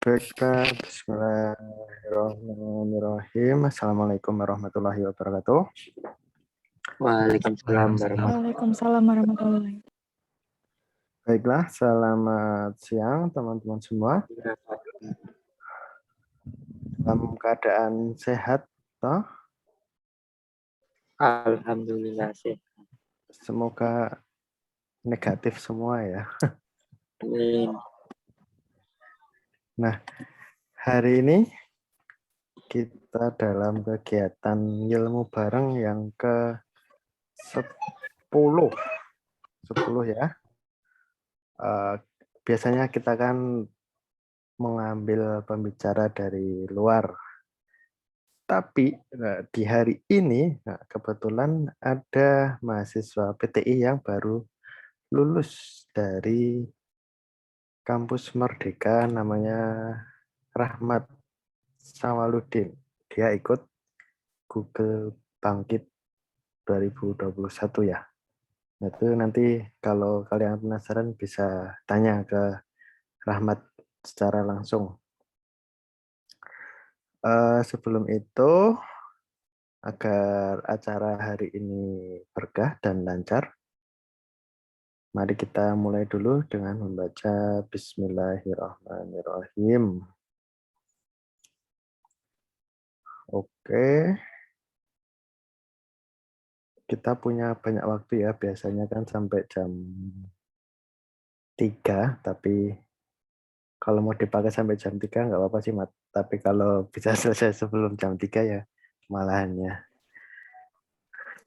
Baiklah, bismillahirrahmanirrahim. Assalamualaikum warahmatullahi wabarakatuh. Waalaikumsalam warahmatullahi Waalaikumsalam warahmatullahi. Baiklah, selamat siang teman-teman semua. wabarakatuh. Dalam keadaan sehat, toh? Alhamdulillah sih. Semoga negatif semua ya. Amin. Nah, hari ini kita dalam kegiatan ilmu bareng yang ke-10. 10 ya. Biasanya kita kan mengambil pembicara dari luar. Tapi di hari ini kebetulan ada mahasiswa PTI yang baru lulus dari kampus Merdeka, namanya Rahmat Sawaludin. Dia ikut Google Bangkit 2021 ya. Itu nanti kalau kalian penasaran bisa tanya ke Rahmat secara langsung. Sebelum itu, agar acara hari ini berkah dan lancar, mari kita mulai dulu dengan membaca Bismillahirrahmanirrahim. Oke. Kita punya banyak waktu ya, biasanya kan sampai jam 3, tapi kalau mau dipakai sampai jam 3 nggak apa-apa sih, Mat. Tapi kalau bisa selesai sebelum jam 3 ya malahannya.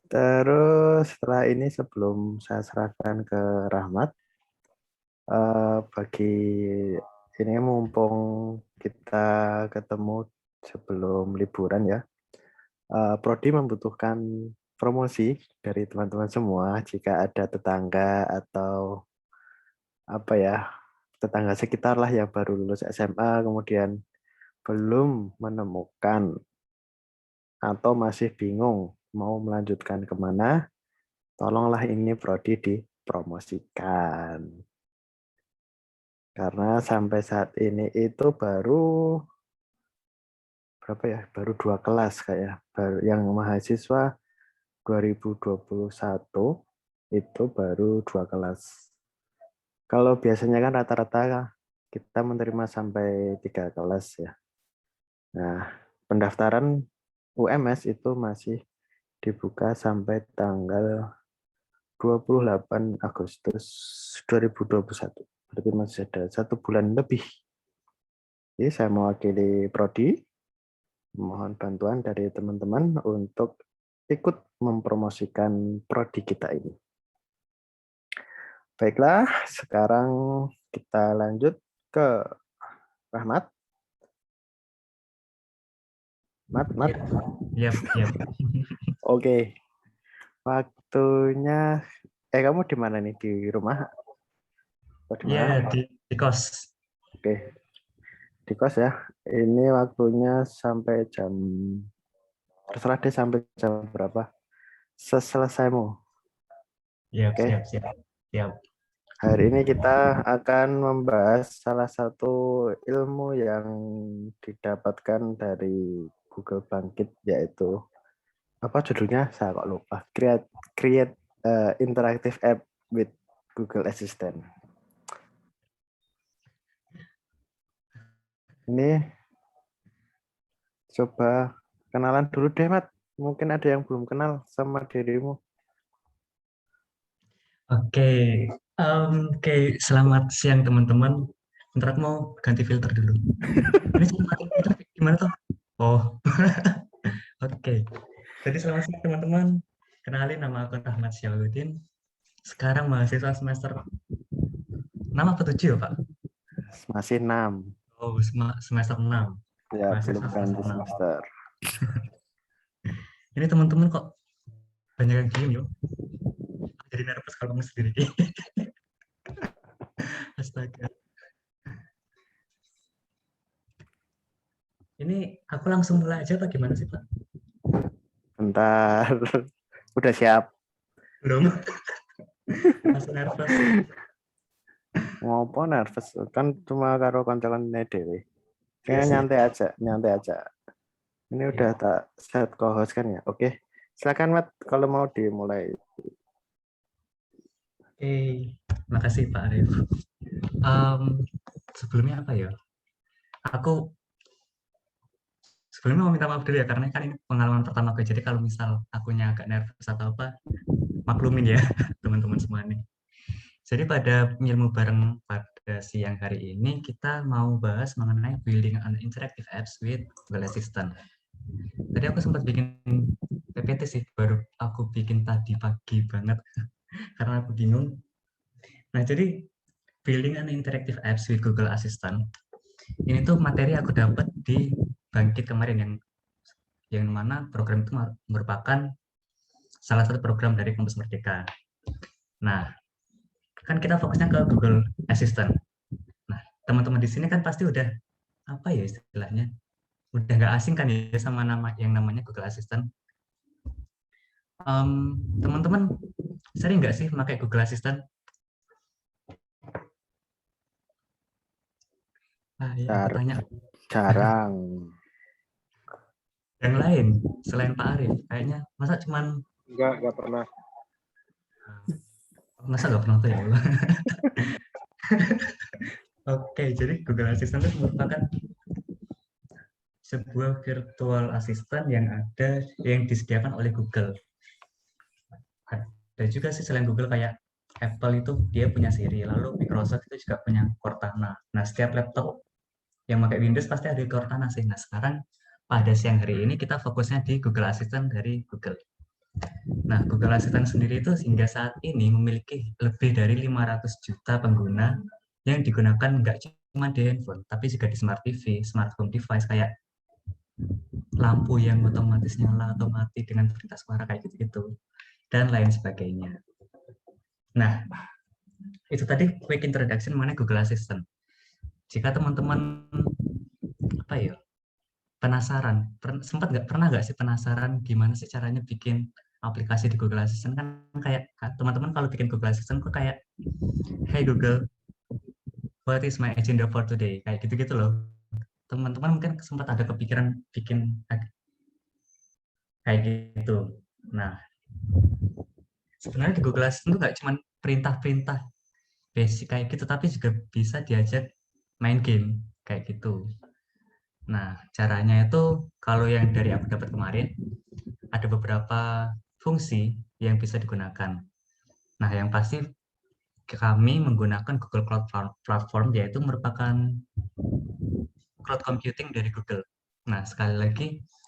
Terus setelah ini sebelum saya serahkan ke Rahmat, bagi ini mumpung kita ketemu sebelum liburan ya, Prodi membutuhkan promosi dari teman-teman semua jika ada tetangga atau apa ya, tetangga sekitar lah yang baru lulus SMA kemudian belum menemukan atau masih bingung mau melanjutkan kemana, tolonglah ini Prodi dipromosikan. Karena sampai saat ini itu baru berapa ya? Baru 2 kelas kayak. Baru yang mahasiswa 2021 itu baru 2 kelas. Kalau biasanya kan rata-rata kita menerima sampai 3 kelas ya. Nah, pendaftaran UMS itu masih dibuka sampai tanggal 28 Agustus 2021. Berarti masih ada 1 bulan lebih. Jadi saya mewakili Prodi, mohon bantuan dari teman-teman untuk ikut mempromosikan Prodi kita ini. Baiklah, sekarang kita lanjut ke Rahmat. Mat. Yap. Oke. Waktunya, kamu di mana nih? Di rumah? Iya, di kos. Oke. Di kos ya. Ini waktunya sampai jam, terserah deh sampai jam berapa. Selesaimu. Yap, Oke. siap. Hari ini kita akan membahas salah satu ilmu yang didapatkan dari Google Bangkit, yaitu apa judulnya? Saya kok lupa. Create interactive app with Google Assistant. Ini coba kenalan dulu deh, Mat. Mungkin ada yang belum kenal sama dirimu. Oke, selamat siang teman-teman. Bentar aku mau ganti filter dulu. Ini filter gimana tuh? Oh, oke. Jadi selamat siang teman-teman. Kenalin, nama aku Rahmat Syaluddin. Sekarang mahasiswa semester 6 atau 7 ya, Pak? Masih 6. Oh, semester 6. Ya, Mahasiswa belum ganti semester 6. semester. Ini teman-teman kok banyak yang diem yuk. Jadi nervous kalau ngomong sendiri. Astaga. Ini aku langsung mulai aja apa gimana sih, Pak? Bentar. Udah siap? Belum. Masih nervous. Ngopo nervous? Kan cuma karo kancakan dhewe. Kayaknya Iya sih. nyantai aja. Ini udah Iya. tak set co-host kan ya. Oke, silakan Mat kalau mau dimulai. Oke, makasih Pak Arif. Sebelumnya apa ya? Aku sebelumnya mau minta maaf dulu ya, karena kan ini pengalaman pertama aku. Jadi kalau misal akunya agak nervous atau apa, maklumin ya teman-teman semua nih. Jadi pada ilmu bareng pada siang hari ini kita mau bahas mengenai building an interactive apps with Google Assistant. Tadi aku sempat bikin PPT sih, baru aku bikin tadi pagi banget karena aku bingung. Nah, jadi building an interactive apps with Google Assistant ini tuh materi aku dapat di Bangkit kemarin, yang mana program itu merupakan salah satu program dari Kampus Merdeka. Nah, kan kita fokusnya ke Google Assistant. Nah, teman-teman di sini kan pasti udah apa ya istilahnya, udah nggak asing kan ya sama nama yang namanya Google Assistant. Teman-teman sering nggak sih pakai Google Assistant? Ya, aku tanya Jarang. yang lain selain Pak Arif, kayaknya masa cuman Enggak pernah. masa nggak pernah tuh ya. Oke, jadi Google Assistant itu merupakan sebuah virtual assistant yang disediakan oleh Google. Ada juga sih selain Google, kayak Apple itu dia punya Siri, lalu Microsoft itu juga punya Cortana. Nah, setiap laptop yang pakai Windows pasti ada Cortana sih. Nah, sekarang pada siang hari ini kita fokusnya di Google Assistant dari Google. Nah, Google Assistant sendiri itu hingga saat ini memiliki lebih dari 500 juta pengguna yang digunakan nggak cuma di handphone, tapi juga di smart TV, smart home device kayak lampu yang otomatis nyala atau mati dengan perintah suara kayak gitu-gitu, dan lain sebagainya. Nah, itu tadi quick introduction mengenai Google Assistant. Jika teman-teman apa ya penasaran, pernah nggak sih penasaran gimana sih caranya bikin aplikasi di Google Assistant? Kan kayak teman-teman kalau bikin Google Assistant kok kayak, hey Google, what is my agenda for today? Kayak gitu-gitu loh. Teman-teman mungkin sempat ada kepikiran bikin kayak gitu. Nah, sebenarnya di Google Assistant itu nggak cuma perintah-perintah basic kayak gitu, tapi juga bisa diajak main game kayak gitu. Nah, caranya itu kalau yang dari aku dapat kemarin, ada beberapa fungsi yang bisa digunakan. Nah, yang pasti kami menggunakan Google Cloud Platform, yaitu merupakan cloud computing dari Google. Nah, sekali lagi,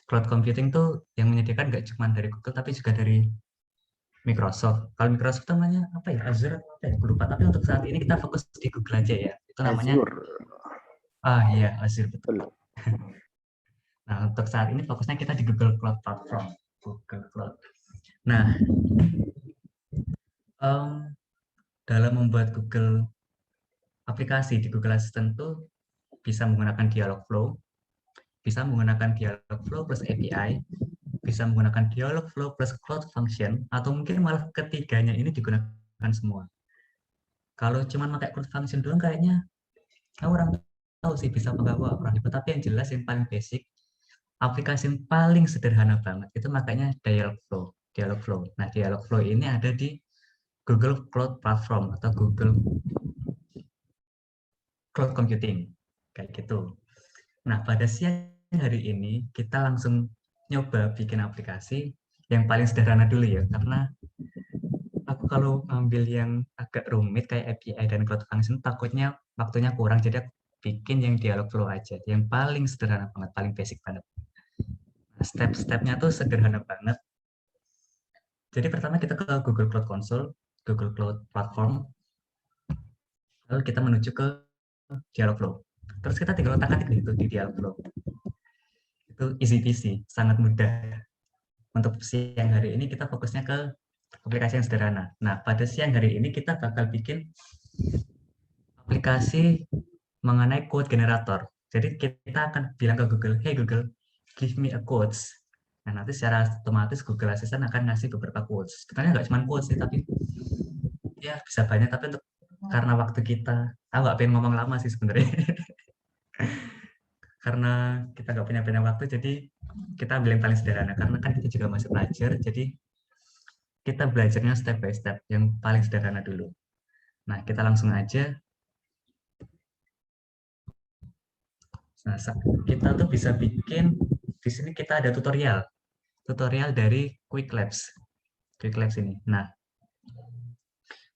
cloud computing tuh yang menyediakan nggak cuma dari Google, tapi juga dari Microsoft. Kalau Microsoft namanya apa ya? Azure apa ya? Aku lupa. Tapi untuk saat ini kita fokus di Google aja ya. Itu namanya Azure. Azure, betul. Nah, untuk saat ini fokusnya kita di Google Cloud Platform. Google Cloud. Nah, dalam membuat Google aplikasi di Google Assistant itu bisa menggunakan Dialogflow, bisa menggunakan Dialogflow plus API, bisa menggunakan Dialogflow plus Cloud Function, atau mungkin malah ketiganya ini digunakan semua. Kalau cuma pakai Cloud Function doang kayaknya orang tahu sih bisa apa orang itu, tapi yang jelas yang paling basic, aplikasi yang paling sederhana banget itu makanya Dialogflow. Nah, Dialogflow ini ada di Google Cloud Platform atau Google Cloud Computing kayak gitu. Nah, pada siang hari ini kita langsung nyoba bikin aplikasi yang paling sederhana dulu ya, karena aku kalau ngambil yang agak rumit kayak API dan Cloud Function takutnya waktunya kurang, jadi aku bikin yang Dialogflow aja, yang paling sederhana banget, paling basic banget. Nah, step-stepnya tuh sederhana banget. Jadi pertama kita ke Google Cloud Console, Google Cloud Platform, lalu kita menuju ke Dialogflow. Terus kita tinggal otak-atik itu di Dialogflow. Itu easy peasy, sangat mudah. Untuk siang hari ini kita fokusnya ke aplikasi yang sederhana. Nah, pada siang hari ini kita bakal bikin aplikasi mengenai quote generator. Jadi kita akan bilang ke Google, hey Google, give me a quotes. Nah, nanti secara otomatis Google Assistant akan ngasih beberapa quotes. Sebenarnya nggak cuma quotes sih, tapi ya bisa banyak. Tapi karena waktu kita, aku nggak pengen ngomong lama sih sebenarnya. karena kita nggak punya banyak waktu, jadi kita ambil yang paling sederhana. Karena kan kita juga masih belajar, jadi kita belajarnya step by step, yang paling sederhana dulu. Nah, kita langsung aja. Nah, kita tuh bisa bikin, di sini kita ada tutorial dari Quick Labs ini. Nah,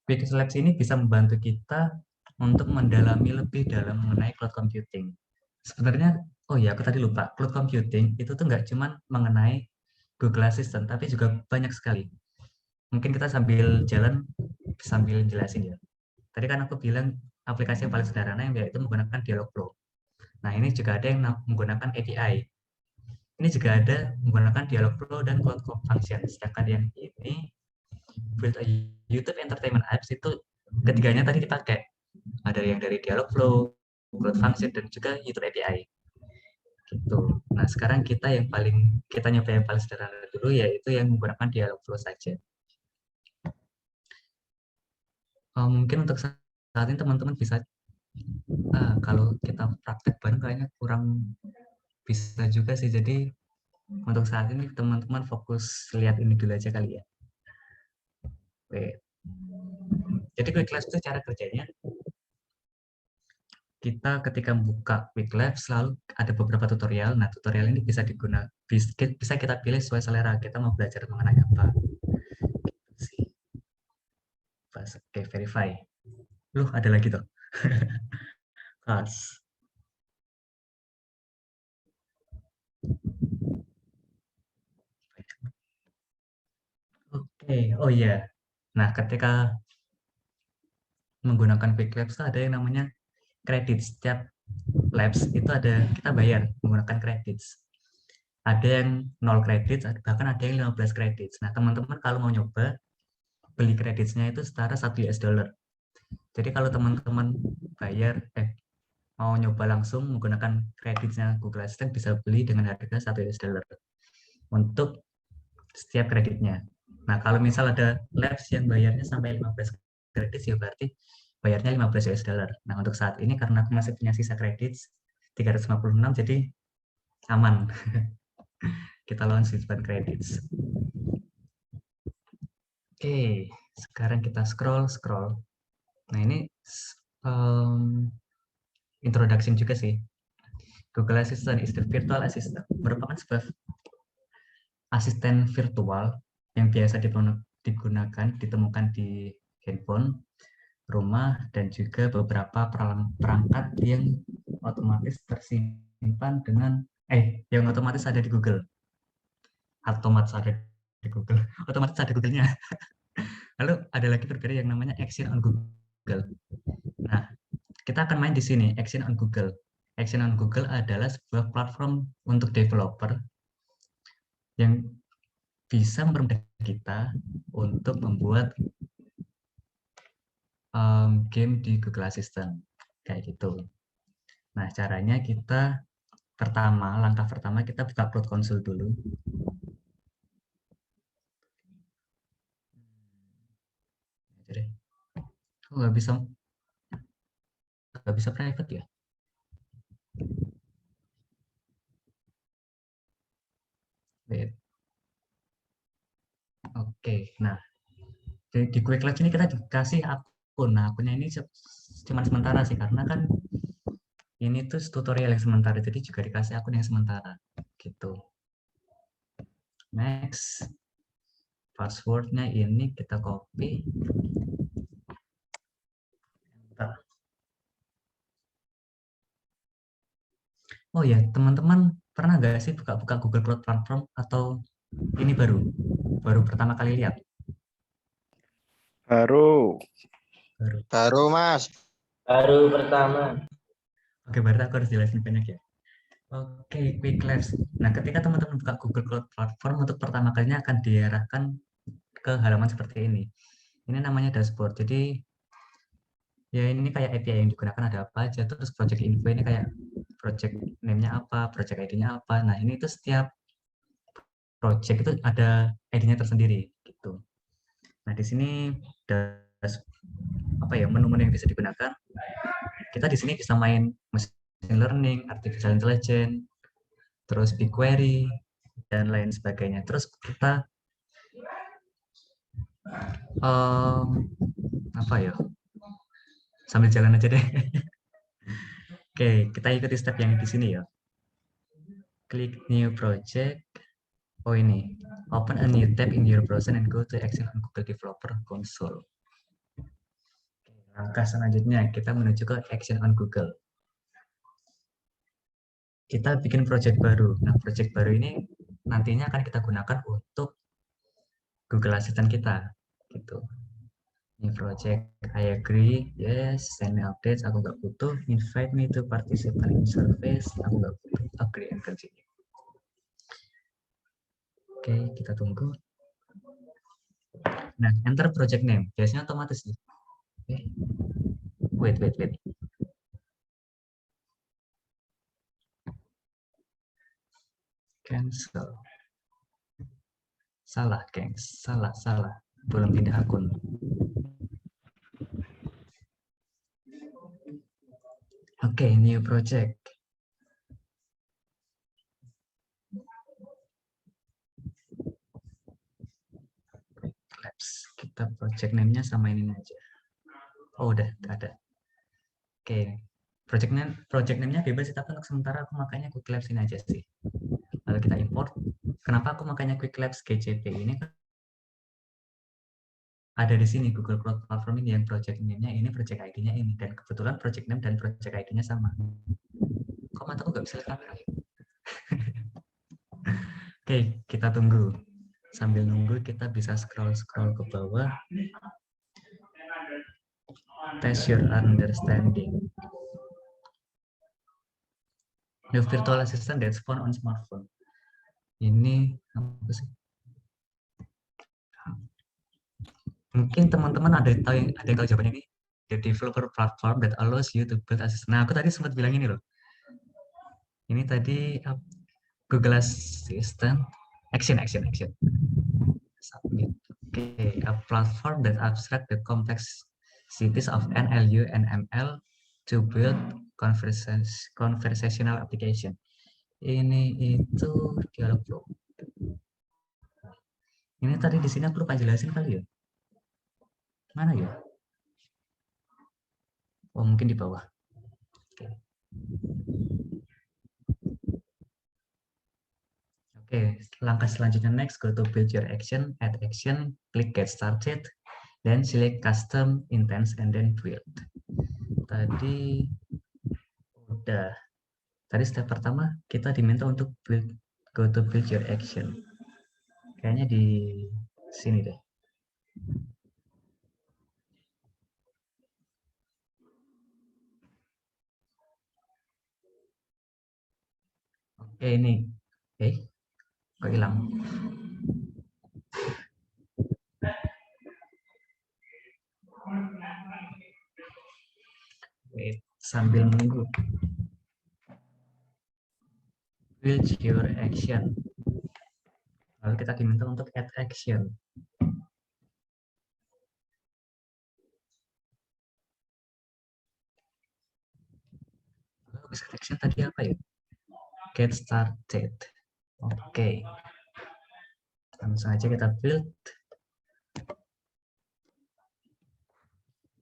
Quick Labs ini bisa membantu kita untuk mendalami lebih dalam mengenai cloud computing. Sebenarnya, oh ya, aku tadi lupa, cloud computing itu tuh nggak cuma mengenai Google Assistant, tapi juga banyak sekali. Mungkin kita sambil jalan, sambil jelasin ya. Tadi kan aku bilang aplikasi yang paling sederhana yang yaitu menggunakan Dialogflow. Nah, ini juga ada yang menggunakan API. Ini juga ada menggunakan Dialogflow dan Cloud Function. Sedangkan yang ini, Build a YouTube Entertainment Apps, itu ketiganya tadi dipakai. Ada yang dari Dialogflow, Cloud Function, dan juga YouTube API. Gitu. Nah, sekarang kita nyoba yang paling sederhana dulu, yaitu yang menggunakan Dialogflow saja. Mungkin untuk saat ini teman-teman bisa, kalau kita praktek bareng kayaknya kurang bisa juga sih. Jadi untuk saat ini teman-teman fokus lihat ini dulu aja kali ya. Oke. Jadi Quick Labs itu cara kerjanya, kita ketika membuka Quick Labs selalu ada beberapa tutorial. Nah, tutorial ini bisa kita pilih sesuai selera kita mau belajar mengenai apa. Oke, verify. Loh, ada lagi tuh. Pas. Oke, oh iya. Nah, ketika menggunakan Quick Labs ada yang namanya kredit. Setiap labs itu kita bayar menggunakan kredit. Ada yang 0 kredit, bahkan ada yang 15 kredit. Nah, teman-teman kalau mau nyoba, beli kreditnya itu setara $1. Jadi kalau teman-teman mau nyoba langsung menggunakan kreditnya Google Assistant, bisa beli dengan harga $1 untuk setiap kreditnya. Nah, kalau misal ada labs yang bayarnya sampai 15 kredit, ya berarti bayarnya $15. Nah, untuk saat ini karena aku masih punya sisa kredit 356, jadi aman. Kita launch simpan kredit. Oke, sekarang kita scroll. Nah, ini introduction juga sih. Google Assistant is the virtual assistant, merupakan sebuah asisten virtual yang biasa ditemukan di handphone, rumah, dan juga beberapa perangkat yang otomatis tersimpan yang otomatis ada di Google. Otomatis ada Google-nya. Lalu ada lagi berbeda yang namanya Action on Google. Nah, kita akan main di sini, Action on Google. Action on Google adalah sebuah platform untuk developer yang bisa mempermudah kita untuk membuat game di Google Assistant. Kayak gitu. Nah, caranya langkah pertama kita buka Cloud Console dulu. Oh, nggak bisa private ya? Oke, nah di Quick Labs ini kita dikasih akun. Nah, akunnya ini cuma sementara sih, karena kan ini tuh tutorial yang sementara, jadi juga dikasih akun yang sementara gitu. Next, passwordnya ini kita copy. Oh ya, teman-teman pernah nggak sih buka Google Cloud Platform, atau ini baru pertama kali lihat? Baru. Baru, Mas. Baru pertama. Oke, berarti aku harus jelasin banyak ya. Oke, Quick Labs. Nah, ketika teman-teman buka Google Cloud Platform, untuk pertama kalinya akan diarahkan ke halaman seperti ini. Ini namanya dashboard. Jadi, ya ini kayak API yang digunakan ada apa aja. Terus project info ini kayak project name-nya apa, project ID-nya apa. Nah, ini tuh setiap project itu ada ID-nya tersendiri gitu. Nah, di sini menu-menu yang bisa digunakan. Kita di sini bisa main mesin machine learning, artificial intelligence, terus BigQuery, dan lain sebagainya. Terus kita apa ya? Sambil jalan aja deh. Oke, kita ikuti step yang di sini ya. Klik new project. Oh ini, open a new tab in your browser and go to action on Google Developer Console. Langkah selanjutnya kita menuju ke action on Google. Kita bikin project baru. Nah, project baru ini nantinya akan kita gunakan untuk Google Assistant kita, gitu. New project, I agree, yes, send me updates, aku nggak butuh, invite me to participate in service, aku nggak butuh, agree and continue. Oke, kita tunggu. Nah, enter project name, biasanya otomatis nih. Wait. Cancel. Salah, gengs. Salah. Belum pindah akun. Oke, new project. Labs. Kita project name-nya sama ini aja. Oh, udah ada. Oke. Project name-nya bebas, tapi untuk sementara aku makanya Quick Labs ini aja sih. Lalu kita import. Kenapa aku makanya Quick Labs GCP ini? Ada di sini Google Cloud Platform ini yang project name-nya ini, project ID-nya ini, dan kebetulan project name dan project ID-nya sama. Kok mataku nggak bisa lihat? Oke, kita tunggu. Sambil nunggu kita bisa scroll ke bawah. Test your understanding. The virtual assistant that's found on smartphone. Ini apa sih? Mungkin teman-teman ada yang tahu jawabannya ini. The developer platform that allows you to build assistant. Nah, aku tadi sempat bilang ini loh. Ini tadi Google Assistant action. Submit. Okay, a platform that abstract the complexities of NLU and ML to build conversational application. Ini itu dialog flow. Ini tadi di sini aku lupa jelasin kali ya. Mana ya? Oh, mungkin di bawah. Oke, langkah selanjutnya next, go to build your action, add action, klik get started, then select custom, intense, and then build. Tadi udah. Tadi step pertama kita diminta untuk build, go to build your action. Kayaknya di sini deh. Oke, ini. Kok hilang? Wait, sambil menunggu. Build your action. Lalu kita diminta untuk add action. Lalu bisa action tadi apa ya? Get started. Oke. Langsung aja kita build.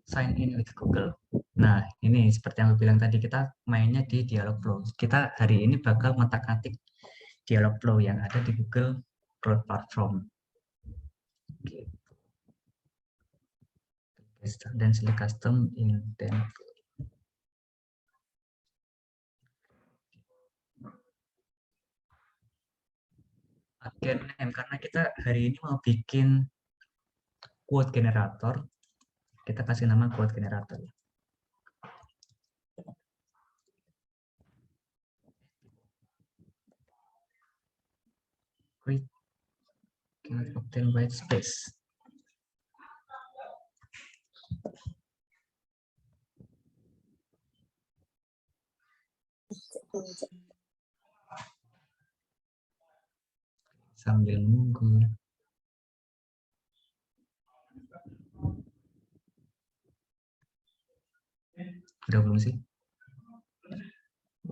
Sign in with Google. Nah, ini seperti yang aku bilang tadi, kita mainnya di Dialogflow. Kita hari ini bakal ngotak-atik Dialogflow yang ada di Google Cloud Platform. Gitu. Dan select custom intent. Agen name, karena kita hari ini mau bikin quote generator, kita kasih nama quote generator. Quit cannot obtain white space. Sambil menunggu. Udah belum sih?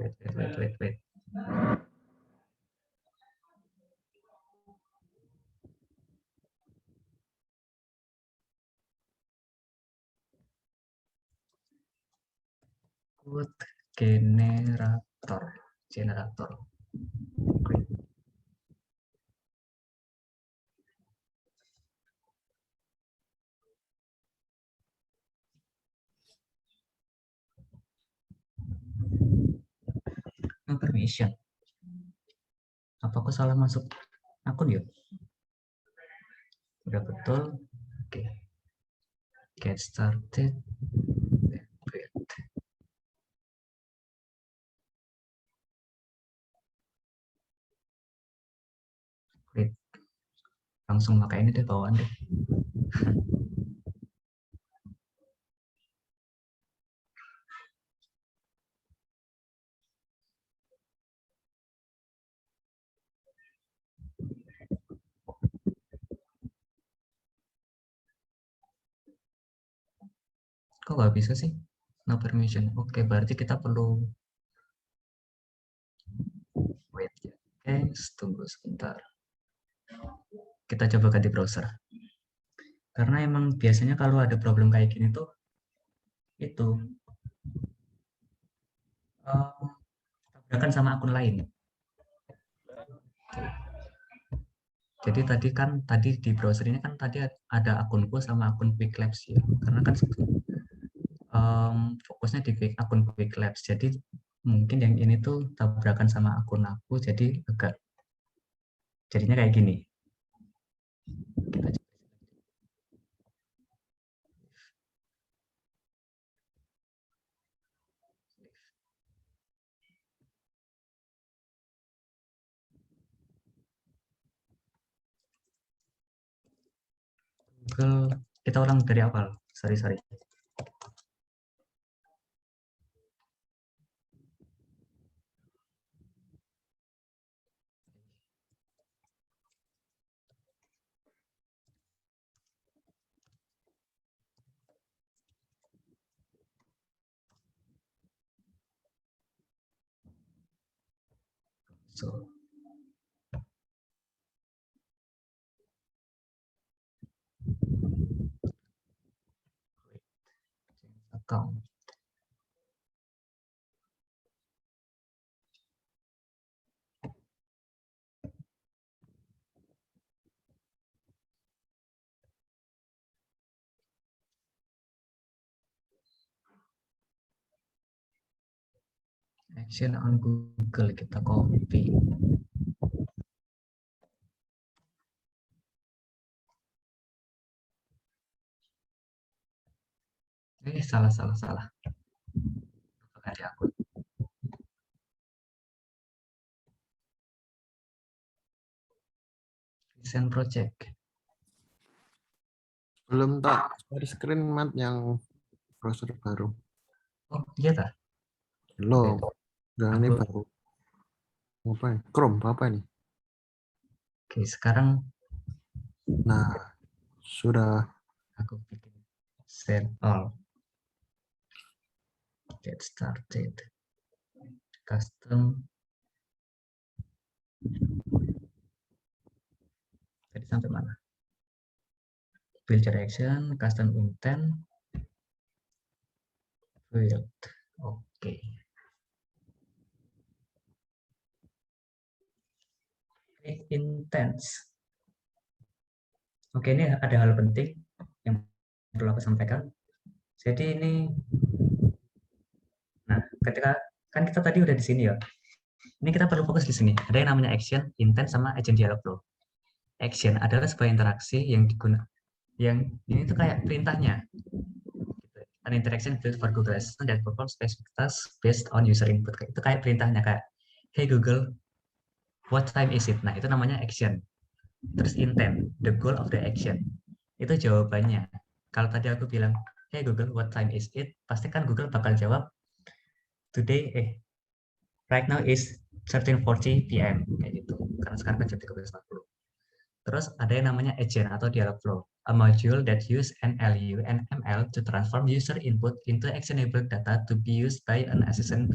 Wait. Code generator. Great. No permission. Apa aku salah masuk akun yuk? Udah betul. Oke. Get started. Wait. Wait. Langsung pakai ini deh bawaan deh. Kok nggak bisa sih? No permission. Oke, berarti kita perlu wait ya. Oke, tunggu sebentar. Kita coba ganti browser. Karena emang biasanya kalau ada problem kayak gini tuh itu tabrakan sama akun lain. Jadi tadi di browser ini kan tadi ada akunku sama akun Quick Labs ya. Karena kan fokusnya di akun Quick Labs. Jadi mungkin yang ini tuh tabrakan sama akun aku, jadi agak jadinya kayak gini. Kita coba. Google, kita ulang dari awal. Sorry. So, account. Action on Google, kita copy. Salah. Dari akun. Recent project. Belum tak share screen mat yang browser baru. Oh iya tak? Belum. Nah, ini Aku- baru. Apa ini? Chrome apa ini? Oke, sekarang Nah, sudah. aku bikin set all. Get started. Custom. Tadi sampai mana? Build direction, custom intent, build. Oke. Intense. Oke, ini ada hal penting yang perlu aku sampaikan. Jadi ini, nah, ketika kan kita tadi udah di sini ya. Ini kita perlu fokus di sini. Ada yang namanya action, intent, sama agent dialog flow. Action adalah sebuah interaksi yang digunakan, yang ini tuh kayak perintahnya. An interaction built for Google Assistant that performs specific tasks based on user input. Itu kayak perintahnya kayak, hey Google, what time is it? Nah, itu namanya action. Terus intent, the goal of the action. Itu jawabannya. Kalau tadi aku bilang, hey Google, what time is it? Pasti kan Google bakal jawab, right now is 13:40 PM. Kayak gitu. Karena sekarang kan jam 13:40. Terus ada yang namanya agent atau dialog flow. a module that use NLU and ML to transform user input into actionable data to be used by an assistant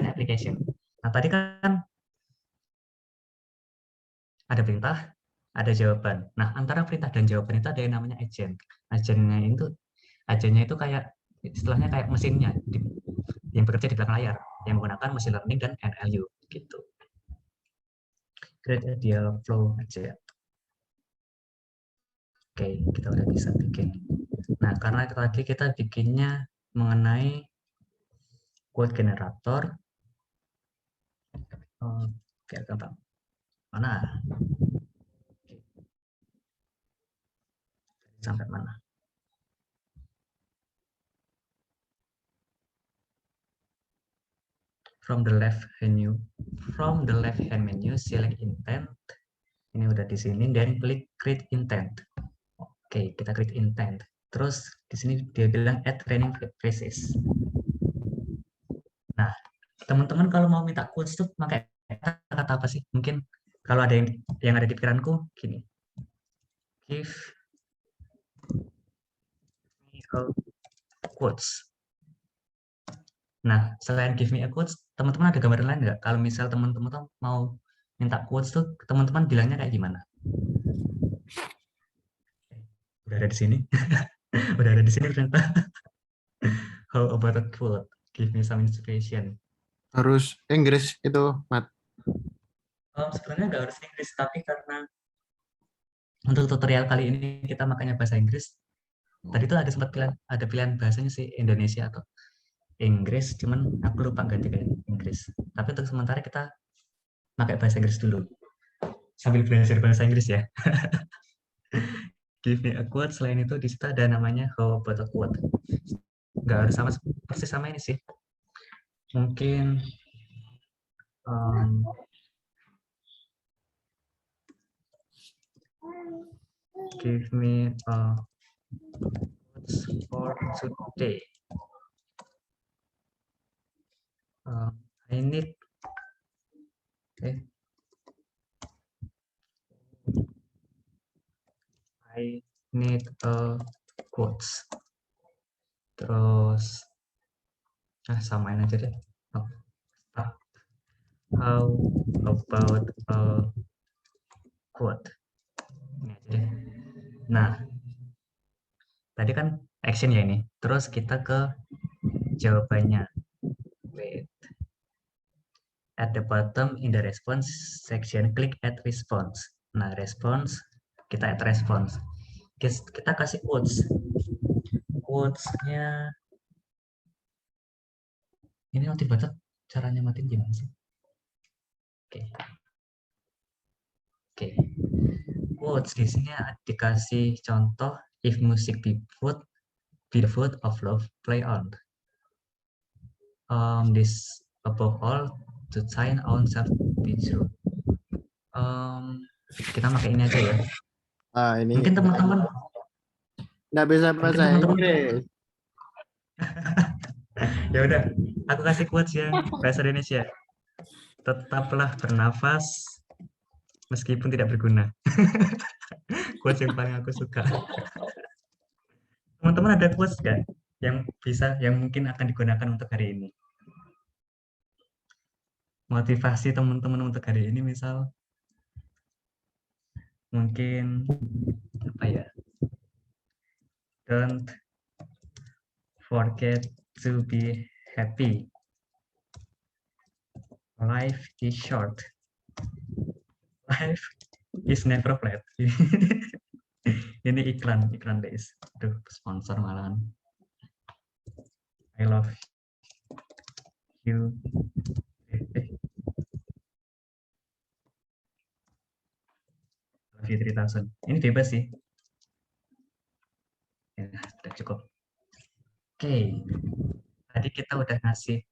application. Nah, tadi kan ada perintah, ada jawaban. Nah, antara perintah dan jawaban itu ada yang namanya agent. Agentnya itu kayak istilahnya kayak mesinnya yang bekerja di belakang layar, yang menggunakan machine learning dan NLU gitu. Create a dialog flow aja. Oke, kita udah bisa bikin. Nah, karena tadi kita bikinnya mengenai quote generator, biar gampang. Mana? Sampai mana? From the left hand menu, select intent. Ini udah di sini, dan klik create intent. Oke, kita create intent. Terus di sini dia bilang add training phrases. Nah, teman-teman kalau mau minta quotes tuh pakai kata apa sih? Mungkin kalau ada yang ada di pikiranku gini. Give me a quotes. Nah, selain give me a quotes, teman-teman ada gambaran lain nggak? Kalau misal teman-teman tuh mau minta quotes tuh, teman-teman bilangnya kayak gimana? Udah ada di sini. Udah ada di sini ternyata. How about a quote? Give me some inspiration. Harus Inggris itu, Mat. Sebenarnya nggak harus Inggris, tapi karena untuk tutorial kali ini kita makanya bahasa Inggris. Tadi tuh ada sempat pilihan bahasanya sih Indonesia atau Inggris, cuman aku lupa ganti ke Inggris. Tapi untuk sementara kita pakai bahasa Inggris dulu. Sambil belajar bahasa Inggris ya. Give me a quote. Selain itu di situ ada namanya how about a quote. Nggak harus sama persis sama ini sih. Mungkin give me a quote for today. I need a quotes. Terus samain aja deh. How about a quote? Ini aja deh. Nah, tadi kan action ya ini. Terus kita ke jawabannya. Wait. At the bottom in the response section, click add response. Nah, response, kita add response. Kita kasih quotes. Quotes-nya ini nanti baca caranya matiin gimana sih? Oke. Quotes di sini dikasih contoh, if music be the food of love, play on. This above all to sign on self be true. Kita pakai ini aja ya. Ini mungkin teman-teman nggak bisa bahasa Inggris. Ya udah, aku kasih quotes ya bahasa Indonesia. Tetaplah bernafas meskipun tidak berguna. Quotes yang paling aku suka. Teman-teman ada quotes nggak yang mungkin akan digunakan untuk hari ini? Motivasi teman-teman untuk hari ini misal mungkin apa ya? Don't forget to be happy. Life is short. Life is never flat. Ini iklan days. Aduh, sponsor malahan. I love you. Love you 3000. Ini bebas sih. Ya, udah cukup. Oke. Tadi kita udah ngasih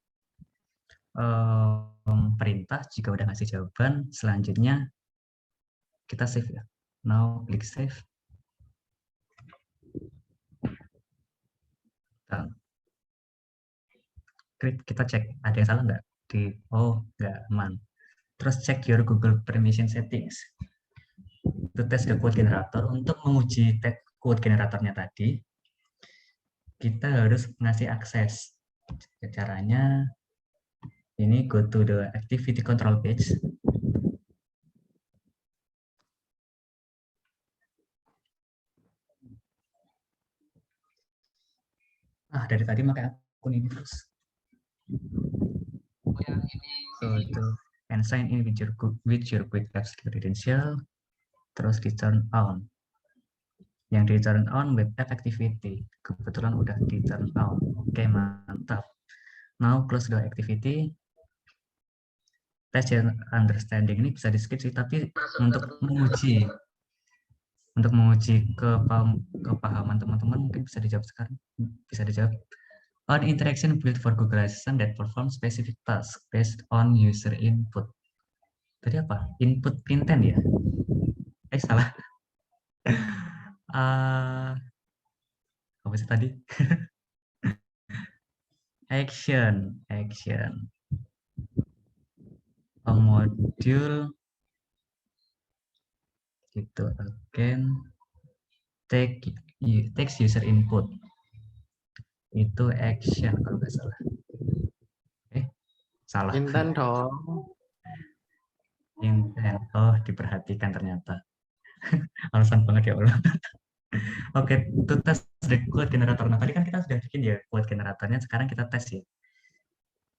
perintah, juga udah ngasih jawaban. Selanjutnya kita save ya. Now klik save. Kita cek ada yang salah nggak nggak aman. Terus cek your Google permission settings to test the quote generator. Untuk menguji quote generatornya tadi, kita harus ngasih akses. Caranya ini go to the activity control page. Dari tadi pakai akun ini terus. So itu and sign in with your quick apps credential, terus di turn on. Yang di turn on with app activity, kebetulan udah di turn on. Oke, mantap. Now close the activity. Test your understanding ini bisa di skip sih, tapi untuk menguji kepahaman teman-teman mungkin bisa dijawab sekarang. Bisa dijawab. On interaction built for Google Assistant that perform specific task based on user input. Tadi apa? Input intent ya? Salah. Apa sih tadi? action. A module itu again takes user input. Itu action kalau nggak salah. Salah. Intent dong. Intent. Oh, diperhatikan ternyata. Alasan banget ya Allah. Oke, to test the quote generator. Nah, tadi kan kita sudah bikin ya quote generatornya. Sekarang kita tes ya.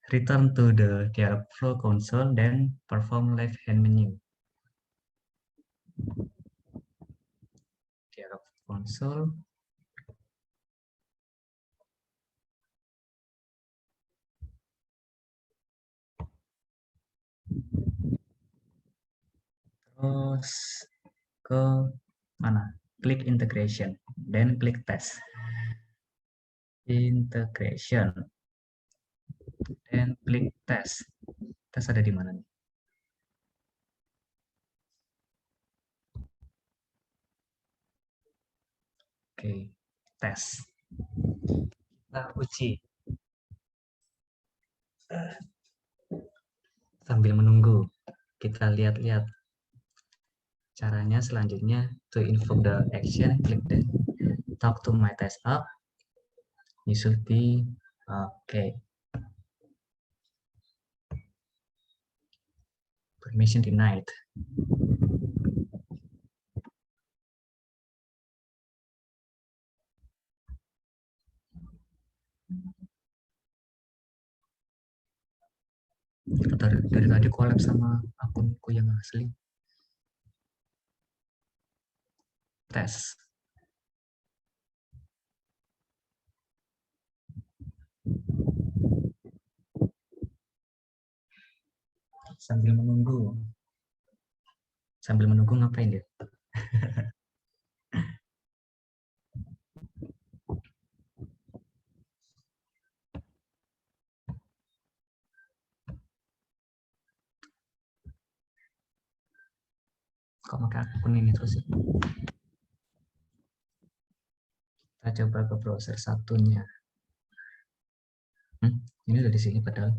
Return to the Dialogflow console, then perform left hand menu. Dialogflow console. Terus ke mana? Klik integration, then klik test. Integration, then klik test. Tes ada di mana nih? Oke, tes. Kita uji. Sambil menunggu, kita lihat-lihat. Caranya selanjutnya to invoke the action, klik the talk to my test app. You should be okay. Permission denied. Dari tadi collab sama akunku yang asli. Tes. Sambil menunggu ngapain ya? Kok pakai akun ini terus ya? Kita coba ke browser satunya. Ini udah di sini padahal.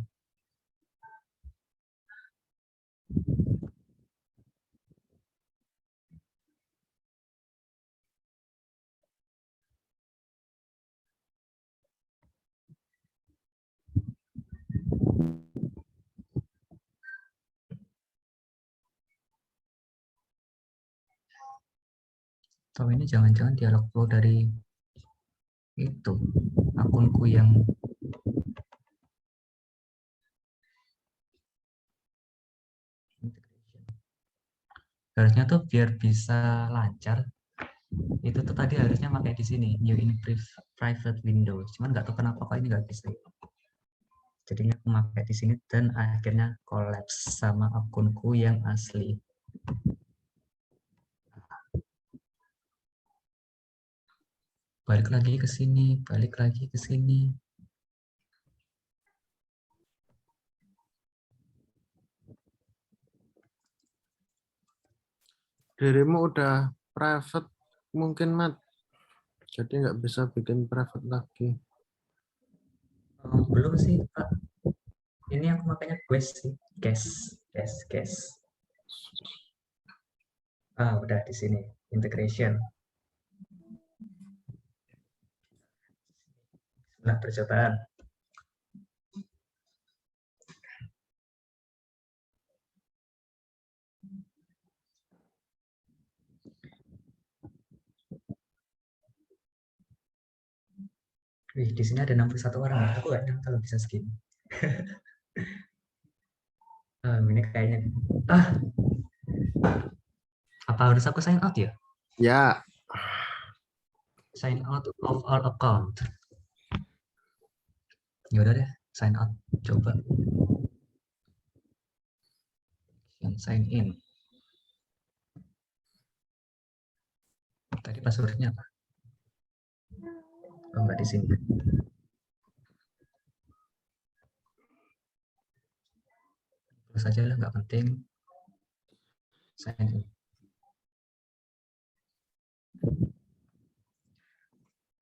Atau ini jangan-jangan Dialogflow dari itu akunku yang harusnya tuh biar bisa lancar itu tuh tadi harusnya pakai di sini new in private window, cuman nggak tahu kenapa kok ini nggak bisa. Jadinya aku pakai di sini dan akhirnya collapse sama akunku yang asli. Balik lagi ke sini. Dirimu udah private mungkin, Mat. Jadi nggak bisa bikin private lagi. Belum sih, Pak. Ini aku makanya guest sih. Guest. Udah di sini. Integration. Nah, percobaan. Wih, di sini ada 61 orang. Aku nggak nyangka kalau bisa segini. Ini kayaknya. Apa harus aku sign out ya? Ya, Sign out of our account. Ya udah deh, sign out. Coba. Yang sign in. Tadi passwordnya apa? Oh, nggak di sini. Terus aja lah, nggak penting. Sign in.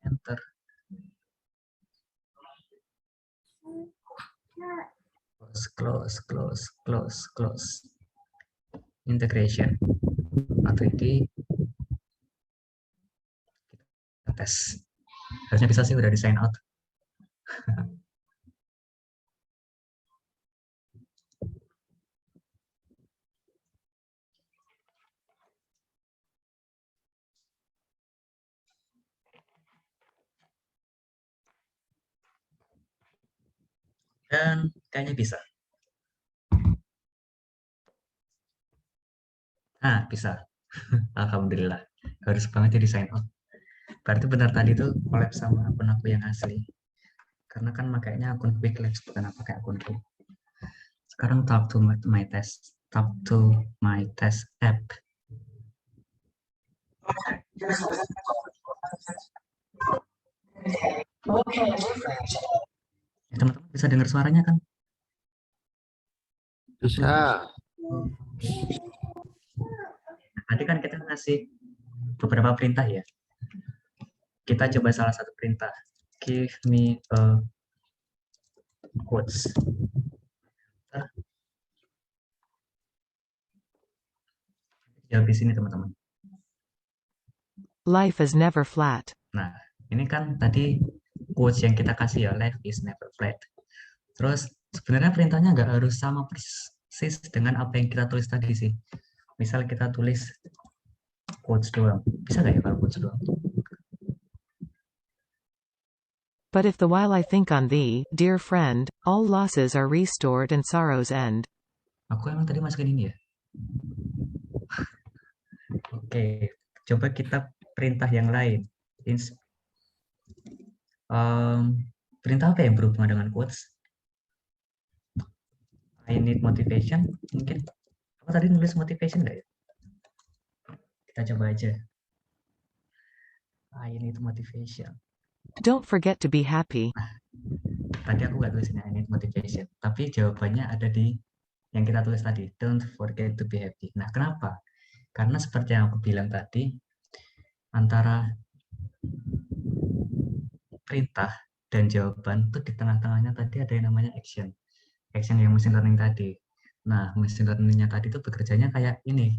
Enter. Close. Integration. Atau ini kita tes. Harusnya bisa sih, udah di sign out. Dan kayaknya bisa. Nah, bisa. Alhamdulillah. Harus banget jadi sign out. Berarti benar tadi tuh collab sama akun aku yang asli. Karena kan makanya akun Quick Labs, bukan pakai akun Quick. Sekarang talk to my test. Talk to my test app. Teman-teman bisa dengar suaranya kan? bisa. Tadi kan kita ngasih beberapa perintah ya. Kita coba salah satu perintah. Give me a quotes. Jawab di sini teman-teman. Life is never flat. Nah, ini kan tadi quotes yang kita kasih ya, life is never flat. Terus sebenarnya perintahnya nggak harus sama persis dengan apa yang kita tulis tadi sih. Misal kita tulis quotes doang. Bisa nggak ya kalau quotes doang? But if the while I think on thee, dear friend, all losses are restored and sorrows end. Aku emang tadi masukin ini ya? Oke, coba kita perintah yang lain. Perintah apa yang berhubungan dengan quotes? I need motivation, mungkin. Aku tadi nulis motivation nggak ya? Kita coba aja. I need motivation. Don't forget to be happy. Tadi aku nggak tulis ini, I need motivation. Tapi jawabannya ada di yang kita tulis tadi. Don't forget to be happy. Nah, kenapa? Karena seperti yang aku bilang tadi, antara perintah dan jawaban itu di tengah-tengahnya tadi ada yang namanya action. Action yang machine learning tadi. Nah, machine learning-nya tadi itu bekerjanya kayak ini.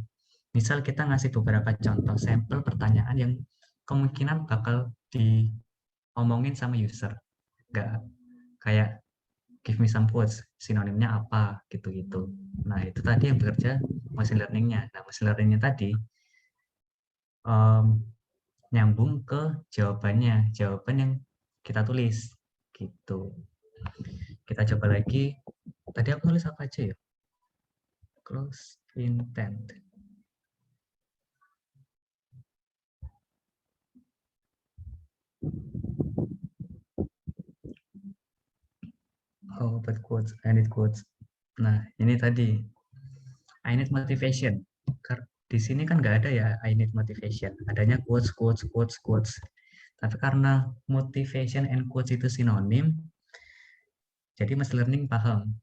Misal kita ngasih beberapa contoh sampel pertanyaan yang kemungkinan bakal diomongin sama user. Nggak kayak give me some quotes, sinonimnya apa, gitu-gitu. Nah, itu tadi yang bekerja machine learning-nya. Nah, machine learning-nya tadi nyambung ke jawabannya, jawaban yang kita tulis, gitu. Kita coba lagi. Tadi aku tulis apa aja ya? Close intent. Oh, but quotes, I need quotes. Nah, ini tadi I need motivation. Di sini kan nggak ada ya I need motivation. Adanya quotes. Tapi karena motivation and quotes itu sinonim, jadi machine learning paham.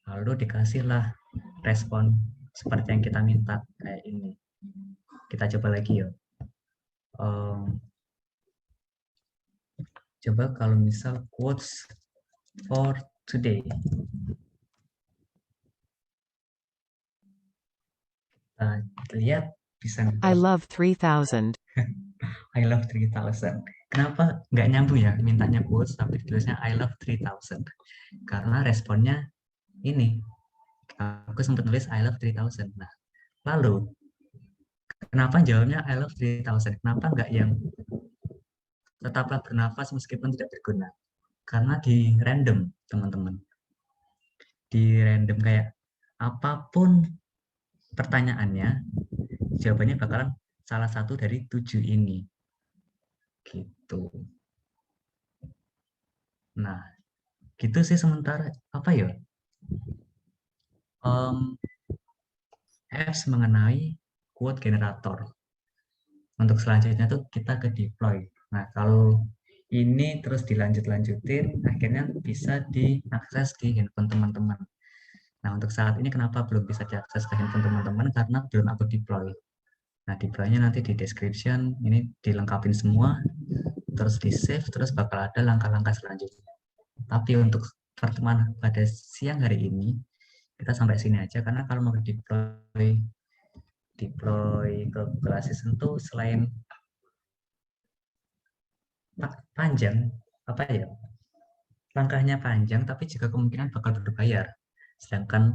Lalu dikasihlah respon seperti yang kita minta kayak ini. Kita coba lagi ya. Coba kalau misal quotes for today. Lihat bisa. I love 3000. I love 3000. Kenapa nggak nyambung ya mintanya quotes tapi tulisnya I love 3000? Karena responnya ini, aku sempat nulis I love 3000. Nah, lalu kenapa jawabnya I love 3000? Kenapa nggak yang tetaplah bernafas meskipun tidak berguna? Karena di random, teman-teman. Di random kayak apapun pertanyaannya, jawabannya bakalan salah satu dari 7 ini. Gitu. Nah, gitu sih sementara apa ya? Apps mengenai quote generator. Untuk selanjutnya tuh kita ke deploy. Nah, kalau ini terus dilanjut-lanjutin, akhirnya bisa diakses di handphone teman-teman. Nah, untuk saat ini kenapa belum bisa diakses ke handphone teman-teman? Karena belum aku deploy. Nah, deploy-nya nanti di description, ini dilengkapin semua, terus di-save, terus bakal ada langkah-langkah selanjutnya. Tapi untuk pertemuan pada siang hari ini, kita sampai sini aja, karena kalau mau deploy ke Google Assistant tuh selain panjang, apa ya, langkahnya panjang, tapi juga kemungkinan bakal berbayar. Sedangkan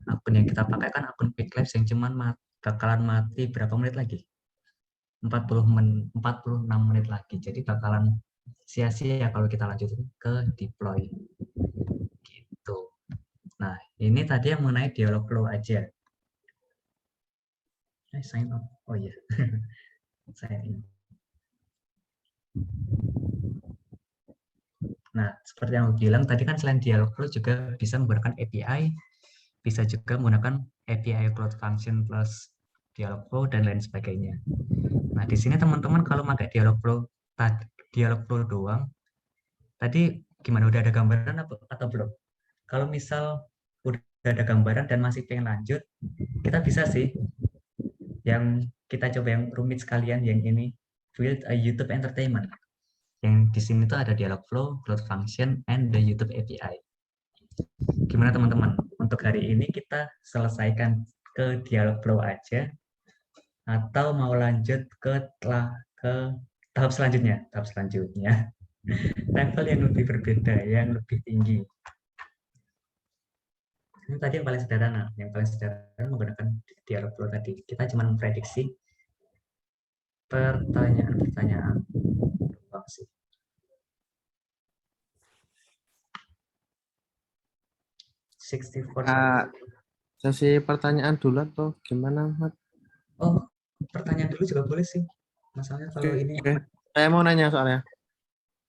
akun yang kita pakai kan akun Quick Labs yang cuman bakalan mati berapa menit lagi? 46 menit lagi. Jadi bakalan sia-sia kalau kita lanjutin ke deploy. Gitu. Nah, ini tadi yang mengenai dialog flow aja. Sign up. Oh iya. Sign in. Nah, seperti yang aku bilang tadi kan selain dialog flow juga bisa menggunakan API, bisa juga menggunakan API Cloud Function plus dialog flow dan lain sebagainya. Nah, di sini teman-teman kalau pakai dialog flow doang, tadi gimana, udah ada gambaran atau belum? Kalau misal udah ada gambaran dan masih pengen lanjut, kita bisa sih yang kita coba yang rumit sekalian, yang ini build a YouTube entertainment. Yang di sini tuh ada dialog flow, cloud function, and the YouTube API. Gimana teman-teman? Untuk hari ini kita selesaikan ke dialog flow aja, atau mau lanjut ke tahap selanjutnya? Tahap selanjutnya level yang lebih berbeda, yang lebih tinggi. Ini tadi yang paling sederhana menggunakan dialog flow tadi. Kita cuma memprediksi pertanyaan-pertanyaan doang sih. Sesi pertanyaan dulu atau gimana, Mat? Oh, pertanyaan dulu juga boleh sih. Masalahnya kalau ini. Saya mau nanya soalnya.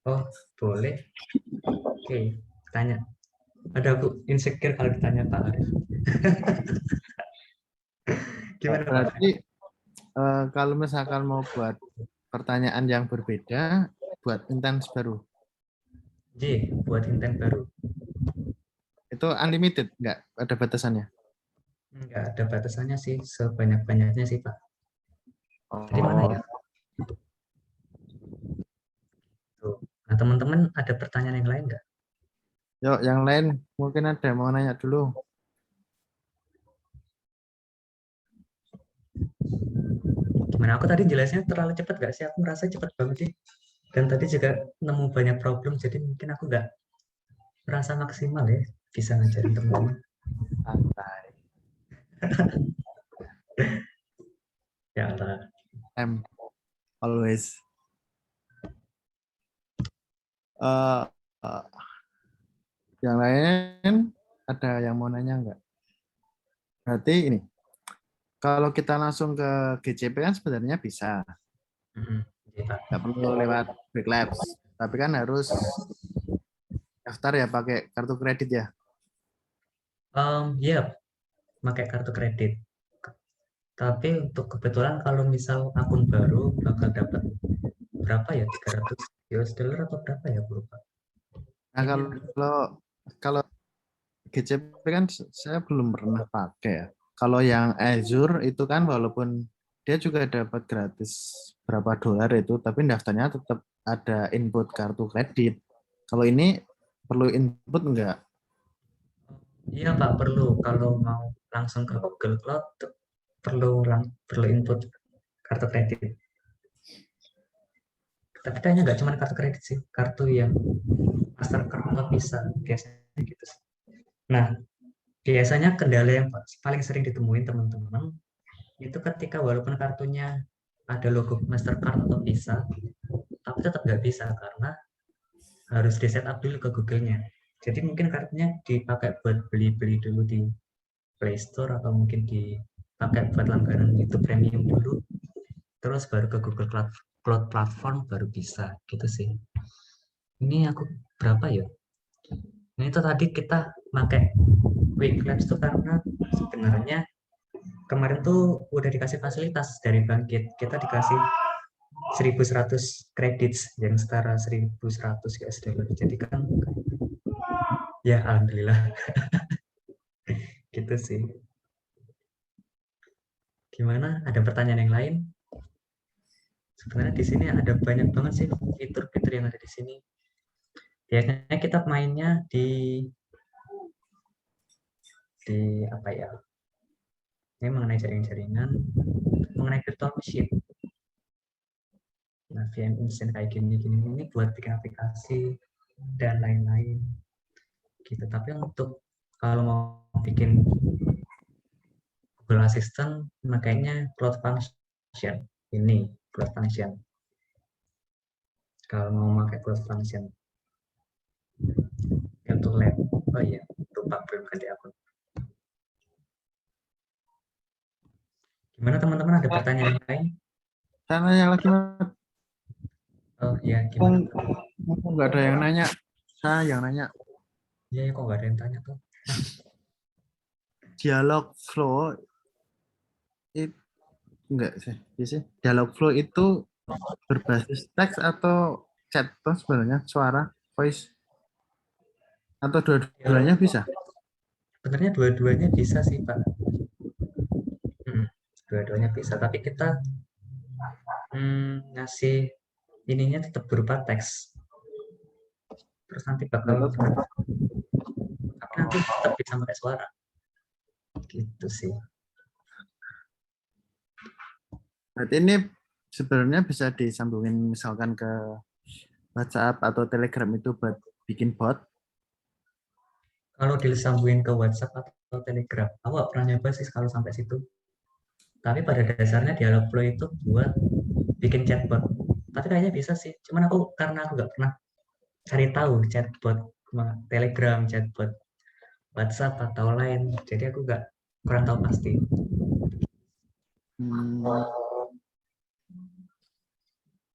Oh, boleh. Oke, tanya. Ada aku insecure kalau ditanya Pak Arif. Gimana Pak? Berarti kalau misalkan mau buat pertanyaan yang berbeda, buat intens baru. J, buat intent baru. Itu unlimited, nggak ada batasannya? Nggak ada batasannya sih, sebanyak-banyaknya sih Pak. Dari mana ya? Tuh. Nah, teman-teman ada pertanyaan yang lain nggak? Yuk, yang lain mungkin ada mau nanya dulu. Gimana, aku tadi jelasnya terlalu cepat nggak sih? Aku merasa cepat banget sih. Dan tadi juga nemu banyak problem, jadi mungkin aku nggak merasa maksimal ya bisa ngajarin teman-teman. Santai. Ya Allah. Always. Yang lain ada yang mau nanya nggak? Berarti ini, kalau kita langsung ke GCP kan sebenarnya bisa. Nggak perlu lewat Quick Labs. Tapi kan harus daftar ya pakai kartu kredit ya? Iya, pakai kartu kredit. Tapi untuk kebetulan kalau misal akun baru bakal dapat berapa ya, 300 US dollar atau berapa ya, aku lupa. Nah, kalau GCP kan saya belum pernah pakai ya. Kalau yang Azure itu kan walaupun dia juga dapat gratis berapa dolar itu, tapi daftarnya tetap ada input kartu kredit. Kalau ini perlu input enggak? Iya Pak, perlu. Kalau mau langsung ke Google Cloud perlu input kartu kredit. Tapi kayaknya nggak cuma kartu kredit sih, kartu yang Mastercard atau Visa biasanya gitu sih. Nah, biasanya kendala yang paling sering ditemuin teman-teman itu ketika walaupun kartunya ada logo Mastercard atau Visa, tapi tetap nggak bisa karena harus di setup dulu ke Google-nya. Jadi mungkin kartunya dipakai buat beli-beli dulu di Play Store atau mungkin dipakai buat langganan YouTube Premium dulu, terus baru ke Google Cloud Platform baru bisa gitu sih. Ini aku berapa ya? Ini tuh tadi kita pakai Quick Labs tuh karena sebenarnya kemarin tuh udah dikasih fasilitas dari Bangkit. Kita dikasih 1.100 kredit yang setara 1.100 US dollar. Jadi kan ya alhamdulillah gitu sih. Gimana? Ada pertanyaan yang lain? Sebenarnya di sini ada banyak banget sih fitur-fitur yang ada di sini. Biasanya kita mainnya di apa ya? Ini mengenai jaringan-jaringan, mengenai virtual machine. Nah, VM Instant kayak gini ini buat bikin aplikasi dan lain-lain gitu. Tapi untuk kalau mau bikin Google Assistant makanya Cloud Function. Ini Cloud Function. Kalau mau pakai Cloud Function untuk lab. Oh iya, lupa belum ganti akun. Gimana teman-teman, ada pertanyaan lain? Saya nanya lagi, Mas. Oh iya, gimana? Mumpung nggak ada yang nanya, saya yang nanya. Iya, kok nggak ada yang tanya tuh? Dialogflow itu enggak sih. Dialogflow itu berbasis teks atau chat tuh sebenarnya, suara, voice, atau dua-duanya bisa? Sebenarnya dua-duanya bisa sih, Pak. Dua-duanya bisa, tapi kita ngasih ininya tetap berupa teks. Terus nanti bakal tapi nanti tetap bisa pakai suara. Gitu sih. Berarti ini sebenarnya bisa disambungin misalkan ke WhatsApp atau Telegram itu buat bikin bot. Kalau disambungin ke WhatsApp atau Telegram, aku nggak pernah nyoba sih kalau sampai situ. Tapi pada dasarnya Dialogflow itu buat bikin chatbot. Tapi kayaknya bisa sih. Cuman karena aku nggak pernah cari tahu chatbot Telegram, chatbot WhatsApp atau lain. Jadi aku kurang tahu pasti.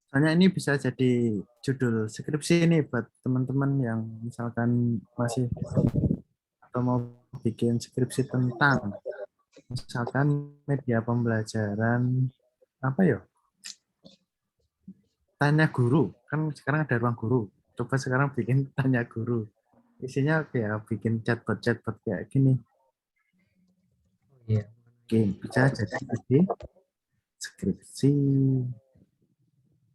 Soalnya ini bisa jadi judul skripsi ini buat teman-teman yang misalkan masih atau mau bikin skripsi tentang misalkan media pembelajaran apa ya? Tanya guru. Kan sekarang ada ruang guru. Coba sekarang bikin tanya guru. Isinya kayak bikin chatbot kayak gini. Iya. Oke, bisa jadi skripsi.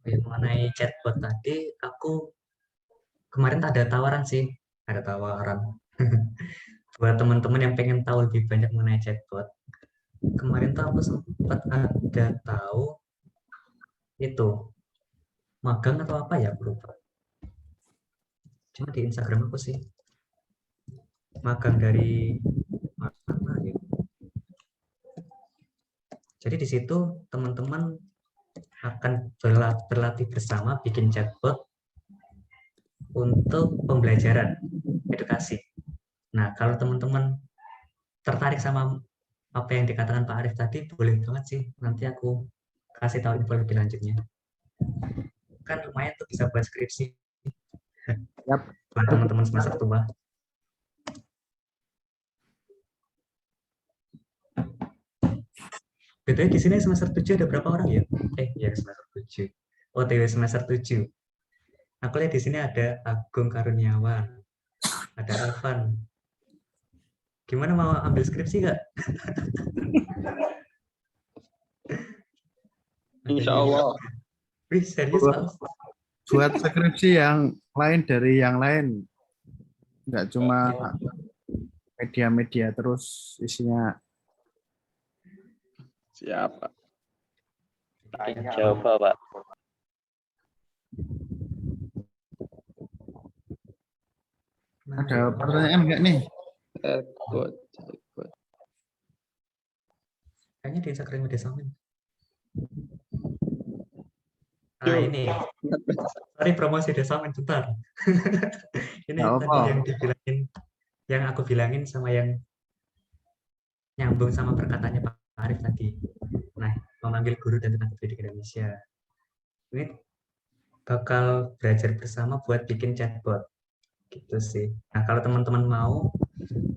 Mengenai chatbot tadi, aku kemarin ada tawaran sih. Ada tawaran. Buat teman-teman yang pengen tahu lebih banyak mengenai chatbot. Kemarin tuh aku sempat ada tahu itu magang atau apa ya, aku lupa. Cuma di Instagram aku sih. Magang dari mana ya? Jadi di situ teman-teman akan berlatih bersama bikin chatbot untuk pembelajaran edukasi. Nah, kalau teman-teman tertarik sama apa yang dikatakan Pak Arif tadi, boleh banget sih. Nanti aku kasih tahu info lebih lanjutnya. Kan lumayan tuh bisa buat skripsi. Yap. Buat teman-teman semester tua. Betul, di sini semester 7 ada berapa orang ya? Ya semester 7. OTW semester 7. Aku lihat di sini ada Agung Karuniawan, ada Alvan. Gimana, mau ambil skripsi nggak? Insya Allah. Wih, serius Pak? Buat skripsi yang lain dari yang lain. Nggak cuma media-media terus isinya. Siap, Pak. Coba, Pak. Mana Ada ya? pertanyaan enggak nih? Chatbot. Kayaknya di Instagram Desamen. Nah ini, sorry promosi Desamen bentar. Ini Nggak tadi apa. yang dibilangin, yang aku bilangin sama yang nyambung sama perkataannya Pak Arif tadi. Nah, memanggil guru dan tenaga pendidik Indonesia. Ini bakal belajar bersama buat bikin chatbot. Gitu sih. Nah, kalau teman-teman mau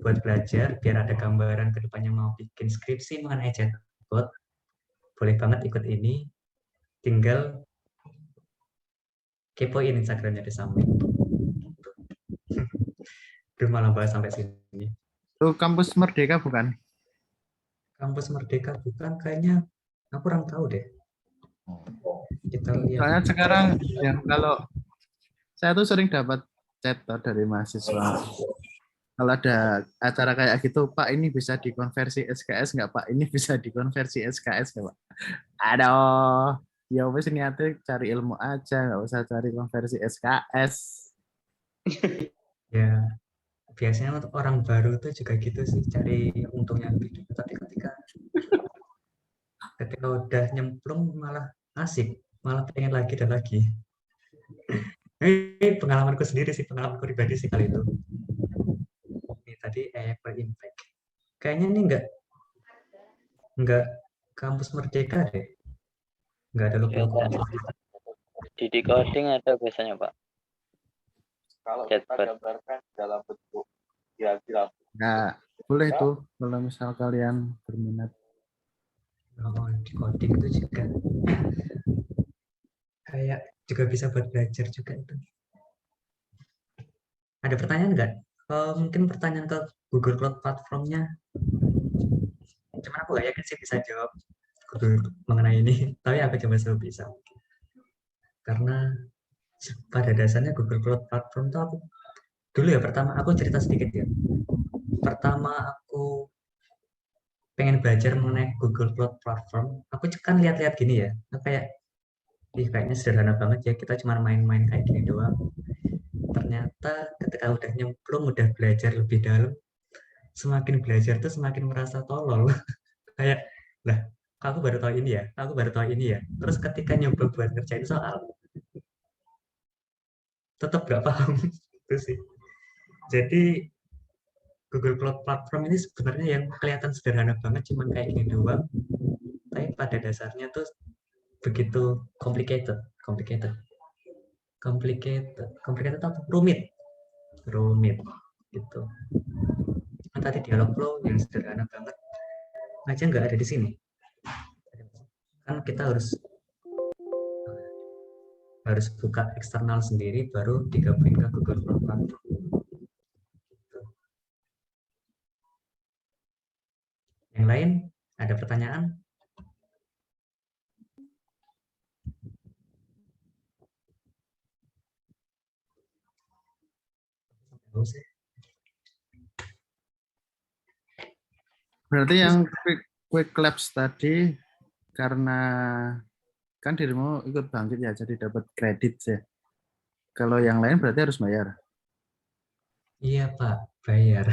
buat belajar, biar ada gambaran ke depannya mau bikin skripsi mengenai chatbot, boleh banget ikut ini. Tinggal kepoin Instagramnya Desamen. Udah malah bahas sampai sini. Itu kampus Merdeka bukan? Kampus Merdeka bukan, kayaknya aku kurang tahu deh. Kita lihat. Soalnya sekarang yang kalau saya tuh sering dapat chat dari mahasiswa. Kalau ada acara kayak gitu, Pak ini bisa dikonversi SKS nggak Pak? Ini bisa dikonversi SKS nggak Pak? Aduh, ya wes niatnya cari ilmu aja, nggak usah cari konversi SKS. Ya, biasanya untuk orang baru tuh juga gitu sih, cari untungnya lebih dulu. Tapi ketika udah nyemplung malah asik, malah pengen lagi dan lagi. Ini pengalamanku sendiri sih, pengalamanku pribadi sih kali itu. Ini tadi impact. Kayaknya ini enggak kampus Merdeka deh. Enggak ada logo kampus Merdeka. Di decoding ada biasanya, Pak. Kalau Chatbot. kita gambarkan dalam bentuk diagram. Nah, boleh tuh kalau misal kalian berminat. Oh, di coding itu juga kayak juga bisa buat belajar juga itu. Ada pertanyaan nggak? Mungkin pertanyaan ke Google Cloud Platform-nya. Cuman aku nggak yakin sih bisa jawab Google mengenai ini. Tapi aku coba selalu bisa. Karena pada dasarnya Google Cloud Platform itu aku dulu ya, pertama aku cerita sedikit ya. Pertama aku pengen belajar mengenai Google Cloud Platform, aku kan lihat-lihat gini ya, kayak kayaknya sederhana banget ya, kita cuma main-main kayak gini doang. Ternyata ketika udah nyemplung, udah belajar lebih dalam, semakin belajar tuh semakin merasa tolol. Kayak, lah, aku baru tahu ini ya. Terus ketika nyoba buat ngerjain soal, tetap gak paham. Itu sih. Jadi Google Cloud Platform ini sebenarnya yang kelihatan sederhana banget, cuman kayak gini doang. Tapi pada dasarnya tuh begitu complicated atau rumit gitu. Nah, tadi dialog flow yang sederhana banget aja nggak ada di sini. Kan kita harus buka eksternal sendiri baru digabungin ke Google Cloud Platform. Gitu. Yang lain ada pertanyaan? Berarti yang quick labs tadi karena kan dirimu ikut bangkit ya, jadi dapat kredit ya. Kalau yang lain berarti harus bayar. Iya Pak, bayar.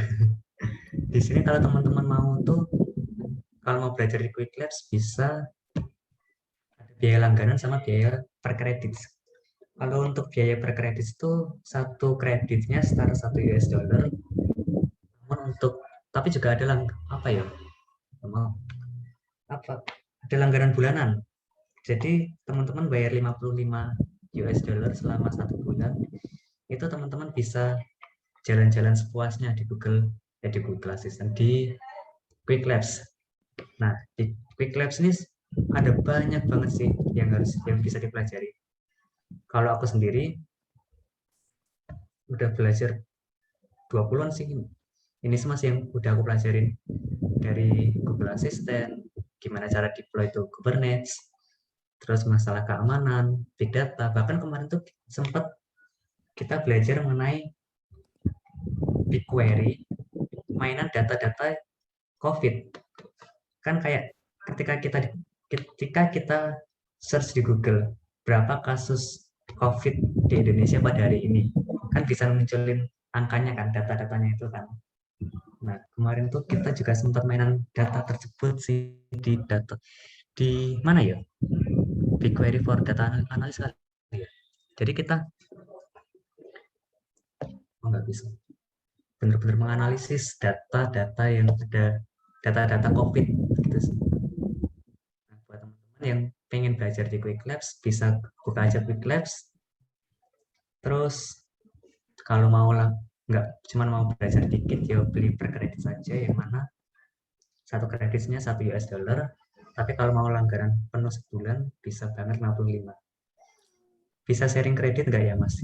Di sini kalau teman-teman mau tuh, kalau mau belajar di Quick Labs bisa ada biaya langganan sama biaya per kredit. Kalau untuk biaya per kredit itu satu kreditnya setara $1. Namun tapi juga ada ada langganan bulanan. Jadi teman-teman bayar $55 selama 1 bulan. Itu teman-teman bisa jalan-jalan sepuasnya di Google Assistant, di Quick Labs. Nah, di Quick Labs ini ada banyak banget sih yang bisa dipelajari. Kalau aku sendiri udah belajar 20-an sih. Ini semua sih yang udah aku pelajarin dari Google Assistant, gimana cara deploy itu Kubernetes, terus masalah keamanan, big data. Bahkan kemarin tuh sempat kita belajar mengenai BigQuery, mainan data-data COVID. Kan kayak ketika kita search di Google, berapa kasus COVID di Indonesia pada hari ini. Kan bisa munculin angkanya kan, data-datanya itu kan. Nah, kemarin tuh kita juga sempat mainan data tersebut sih di mana ya? BigQuery for data analysis. Jadi kita nggak bisa benar-benar menganalisis data-data yang ada, data-data COVID gitu sih. Nah, buat teman-teman yang pengen belajar di Quick Labs bisa buka aja Quick Labs. Terus kalau mau lah nggak cuma mau belajar dikit ya beli per kredit saja, yang mana satu kreditnya $1. Tapi kalau mau langganan penuh sebulan bisa banget 55. Bisa sharing kredit nggak ya Mas?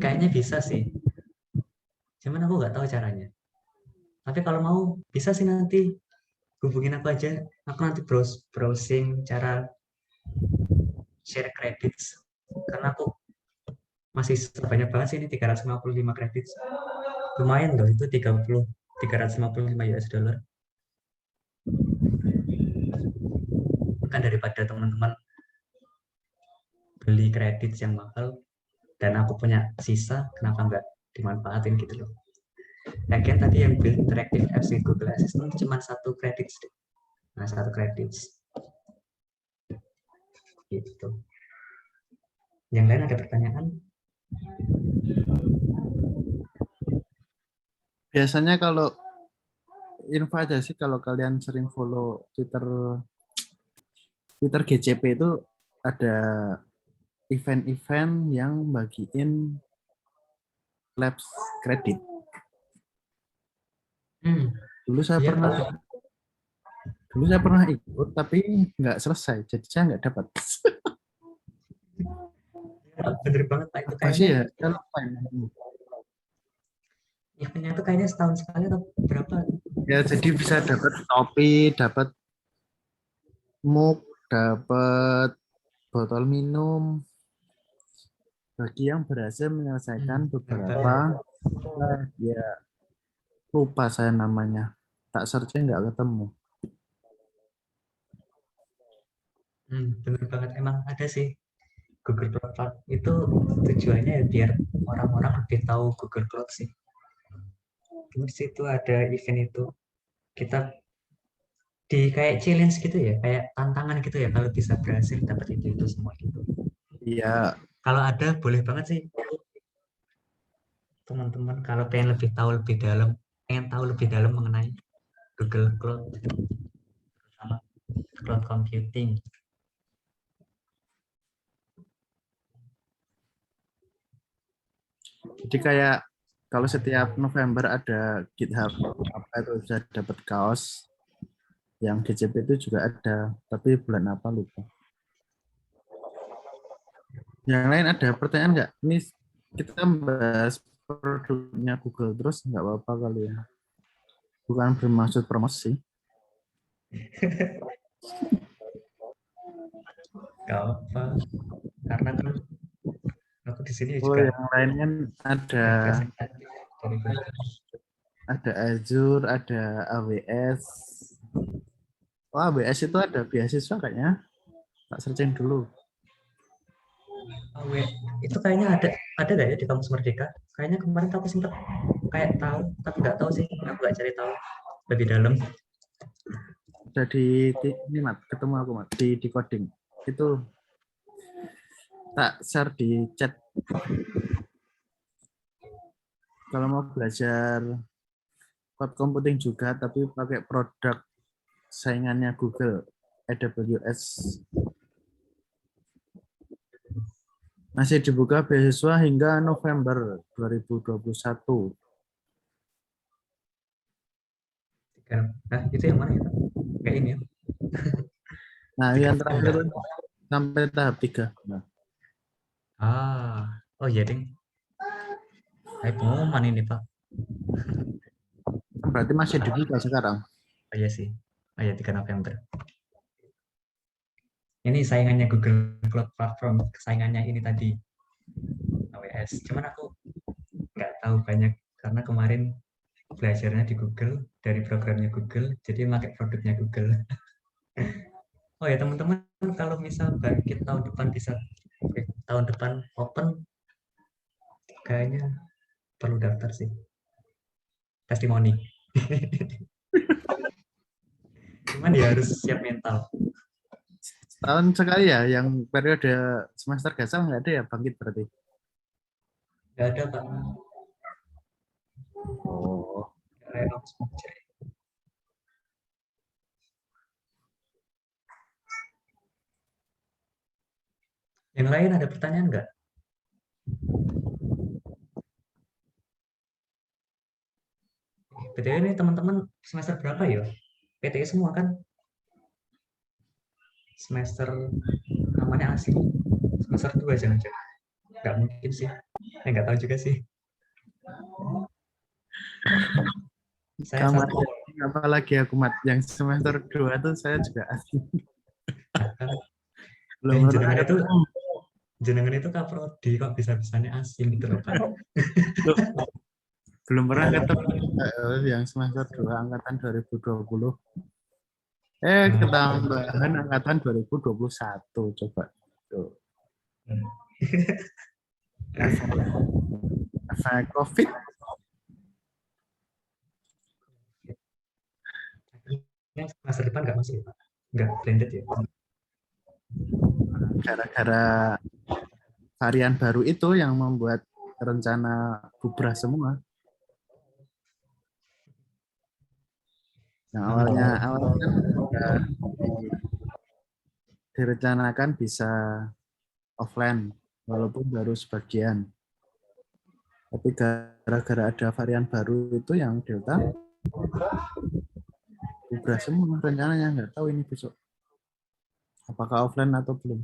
Kayaknya bisa sih. Cuman aku nggak tahu caranya. Tapi kalau mau bisa sih, nanti hubungin aku aja. Aku nanti browsing cara share kredit. Karena aku masih banyak banget sih ini 355 kredit. Lumayan loh, itu 355 US dollar. Bukan daripada teman-teman beli kredit yang mahal dan aku punya sisa, kenapa nggak dimanfaatin gitu loh. Lagian tadi yang build interactive apps di Google Assistant cuma satu kredit. Nah, satu kredit gitu. Yang lain ada pertanyaan? Biasanya kalau info aja sih, kalau kalian sering follow Twitter GCP itu ada event-event yang bagiin labs kredit. Dulu saya pernah ikut tapi nggak selesai, jadi saya nggak dapat. Bener banget Pak, itu Apa sih kayaknya ya? Saya lupa ini. eventnya itu kayaknya setahun sekali atau berapa? Ya, jadi bisa dapat topi, dapat mug, dapat botol minum. Bagi yang berhasil menyelesaikan beberapa, ya lupa saya namanya. Tak searching nggak ketemu. Bener banget, emang ada sih Google Cloud itu tujuannya ya biar orang-orang lebih tahu Google Cloud sih. Terus itu ada event itu, kita di kayak challenge gitu ya, kayak tantangan gitu ya, kalau bisa berhasil dapat itu semua gitu. Iya. Kalau ada boleh banget sih teman-teman, kalau pengen tahu lebih dalam mengenai Google Cloud sama cloud computing. Jadi kayak kalau setiap November ada GitHub apa itu bisa dapat kaos, yang GCP itu juga ada, tapi bulan apa lupa. Yang lain ada pertanyaan nggak? Ini kita bahas produknya Google terus, nggak apa-apa kali ya. Bukan bermaksud promosi. Gak apa, karena kan aku di sini Oh, juga yang lainnya ada Azure, ada AWS. Oh, AWS itu ada beasiswa kayaknya. Tak searching dulu. Itu kayaknya ada nggak ya di kampus Merdeka? Kayaknya kemarin aku sempat kayak tahu, tapi nggak tahu sih, aku nggak cari tahu lebih dalam. Ada ini Mat, ketemu aku Mat, di coding. Itu tak share di chat. Kalau mau belajar cloud computing juga, tapi pakai produk saingannya Google, AWS. Masih dibuka beasiswa hingga November 2021. Nah, itu yang mana ya? Kayak ini ya. Nah, yang terakhir sampai tahap 3. Nah. Oh iya ding. Kayak pengumuman ini Pak. Berarti masih dibuka sekarang. Oh iya sih. Oh iya 3 November. Ini saingannya Google Cloud Platform, saingannya ini tadi AWS. Cuman aku nggak tahu banyak karena kemarin belajarnya di Google, dari programnya Google, jadi pakai produknya Google. Oh ya teman-teman, kalau misal Bangkit tahun depan bisa tahun depan open, kayaknya perlu daftar sih. Testimoni. Cuman ya harus siap mental. Tahun sekali ya, yang periode semester gasal nggak ada ya bangkit berarti. Nggak ada, Pak. Oh, Kayak langsung aja. Yang lain ada pertanyaan nggak? BTW ini teman-teman semester berapa ya? PTI semua kan? Semester namanya asing. Semester 2 jangan-jangan. Nggak mungkin sih. Nggak tahu juga sih. Saya kamar satu. apalagi aku mat yang semester 2 tuh saya juga asing. Belum pernah jenengan itu ketemu. jenengan itu kaprodi kok bisa-bisanya asing gitu loh, Pak. Belum pernah ketemu yang semester 2 angkatan 2020. Ketambahan angkatan 2021 coba. Tuh. Efek COVID. Yang semester depan nggak masuk, Pak? Nggak blended ya? Gara-gara varian baru itu yang membuat rencana bubrah semua. Yang awalnya direncanakan bisa offline walaupun baru sebagian. Tapi gara-gara ada varian baru itu yang Delta, bubrah semua rencananya, nggak tahu ini besok. Apakah offline atau belum?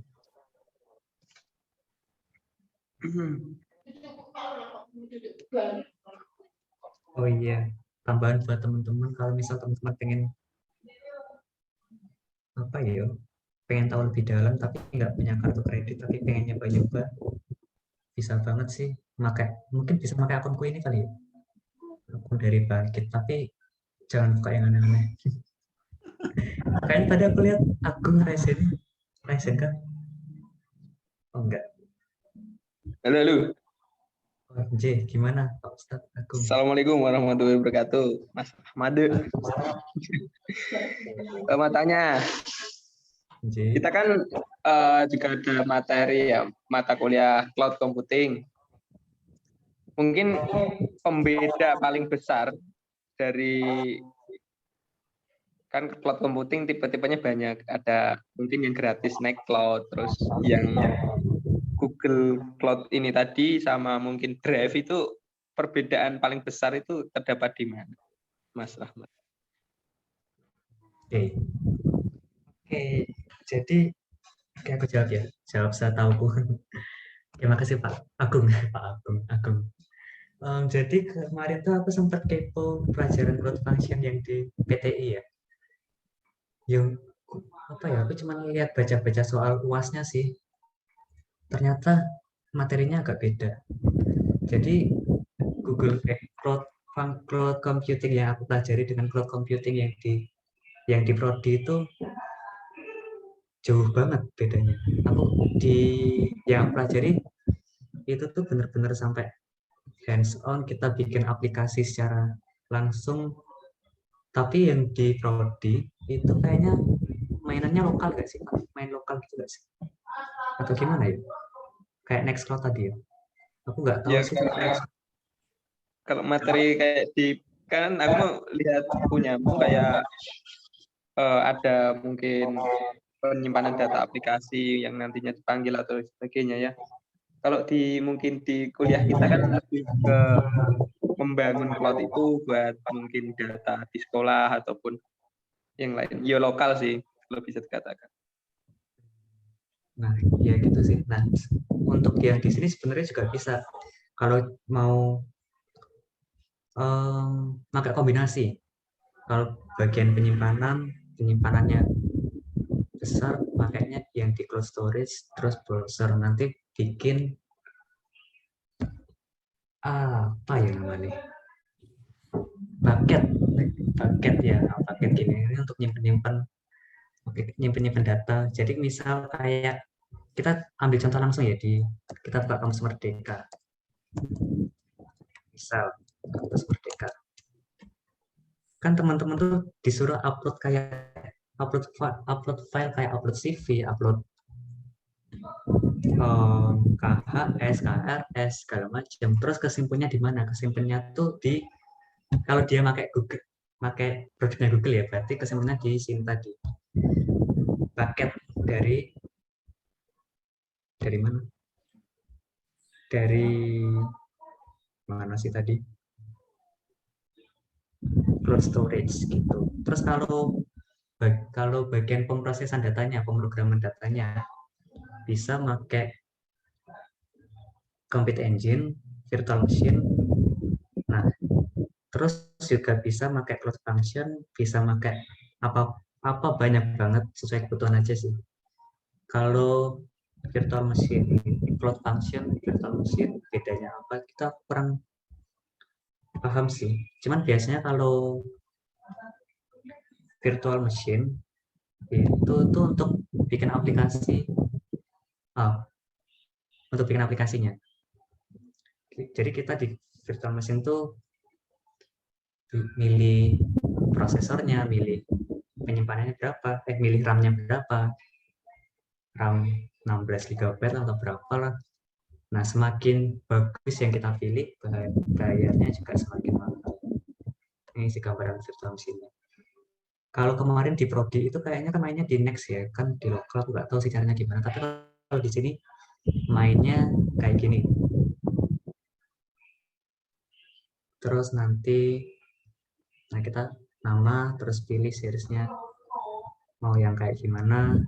Oh iya, tambahan buat teman-teman kalau misal teman-teman pengen apa ya, pengen tahu lebih dalam tapi nggak punya kartu kredit tapi pengen nyoba-nyoba, bisa banget sih mungkin bisa pakai akunku ini kali ya, akun dari Bangkit, tapi jangan buka yang aneh-aneh. Kayaknya tadi aku lihat Agung resen kan? Oh enggak. Halo, halo. Oh, J, gimana Pak Ustadz Agung? Assalamualaikum warahmatullahi wabarakatuh. Mas Ahmad. Selamat tanya. J. Kita kan juga ada materi ya, mata kuliah cloud computing. Mungkin pembeda paling besar dari kan cloud computing tipe-tipenya banyak. Ada mungkin yang gratis naik cloud, terus yang Google Cloud ini tadi sama mungkin Drive itu perbedaan paling besar itu terdapat di mana, Mas Rahmat? Oke. Jadi aku jawab ya, jawab saya tahu. Terima kasih Pak Agung, Pak Agung. Jadi kemarin tuh aku sempat kepo pelajaran cloud function yang di PTI ya. Yang apa ya? Aku cuma lihat baca-baca soal UAS-nya sih. Ternyata materinya agak beda. Jadi cloud computing yang aku pelajari dengan cloud computing yang di prodi itu jauh banget bedanya. Aku yang pelajari itu tuh benar-benar sampai hands on, kita bikin aplikasi secara langsung. Tapi yang di prodi itu kayaknya mainannya lokal gak sih? Main lokal gitu gak sih? Atau gimana ya? Kayak Nextcloud tadi ya? Aku nggak tahu Ya, sih. kalau materi kayak di kan aku mau lihat punyamu kayak ada mungkin penyimpanan data aplikasi yang nantinya dipanggil atau sebagainya ya. Kalau mungkin di kuliah kita kan lebih ke membangun cloud itu buat mungkin data di sekolah ataupun yang lain. Ya lokal sih, kalau bisa dikatakan. Nah, ya gitu sih. Nah, untuk yang di sini sebenarnya juga bisa kalau mau pakai kombinasi. Kalau bagian penyimpanannya besar, pakainya yang di cloud storage, terus browser nanti bikin apa ya namanya? Paket ya, paket gini ini untuk nyimpen data. Jadi misal kayak kita ambil contoh langsung ya, kita buka Kamus Merdeka. Misal Kamus Merdeka. Kan teman-teman tuh disuruh upload file kayak upload CV, upload KHS, KRS, segala macam. Terus kesimpulannya di mana? Kesimpulannya tuh kalau dia pakai produknya Google ya, berarti kesimpulannya di sini tadi. Paket dari mana? Dari mana sih tadi? Cloud storage gitu. Terus kalau bagian pemrosesan datanya, pemrograman datanya bisa pakai Compute Engine, Virtual Machine. Nah, terus juga bisa pakai Cloud Function, bisa pakai apa banyak banget sesuai kebutuhan aja sih. Kalau Virtual Machine, Cloud Function, Virtual Machine bedanya apa? Kita kurang paham sih. Cuman biasanya kalau Virtual Machine itu tuh untuk bikin aplikasi, untuk bikin aplikasinya. Jadi kita di Virtual Machine tuh milih prosesornya, milih penyimpanannya berapa, milih RAM-nya berapa, RAM 16 GB atau berapa lah. Nah, semakin bagus yang kita pilih, bayarnya juga semakin mahal. Ini sih gambaran Virtual Machine-nya. Kalau kemarin di Prodi itu kayaknya kan mainnya di Next ya, kan di lokal aku nggak tahu sih caranya gimana. Tapi kalau di sini mainnya kayak gini. Terus nanti, nah kita nama, terus pilih seriesnya mau yang kayak gimana,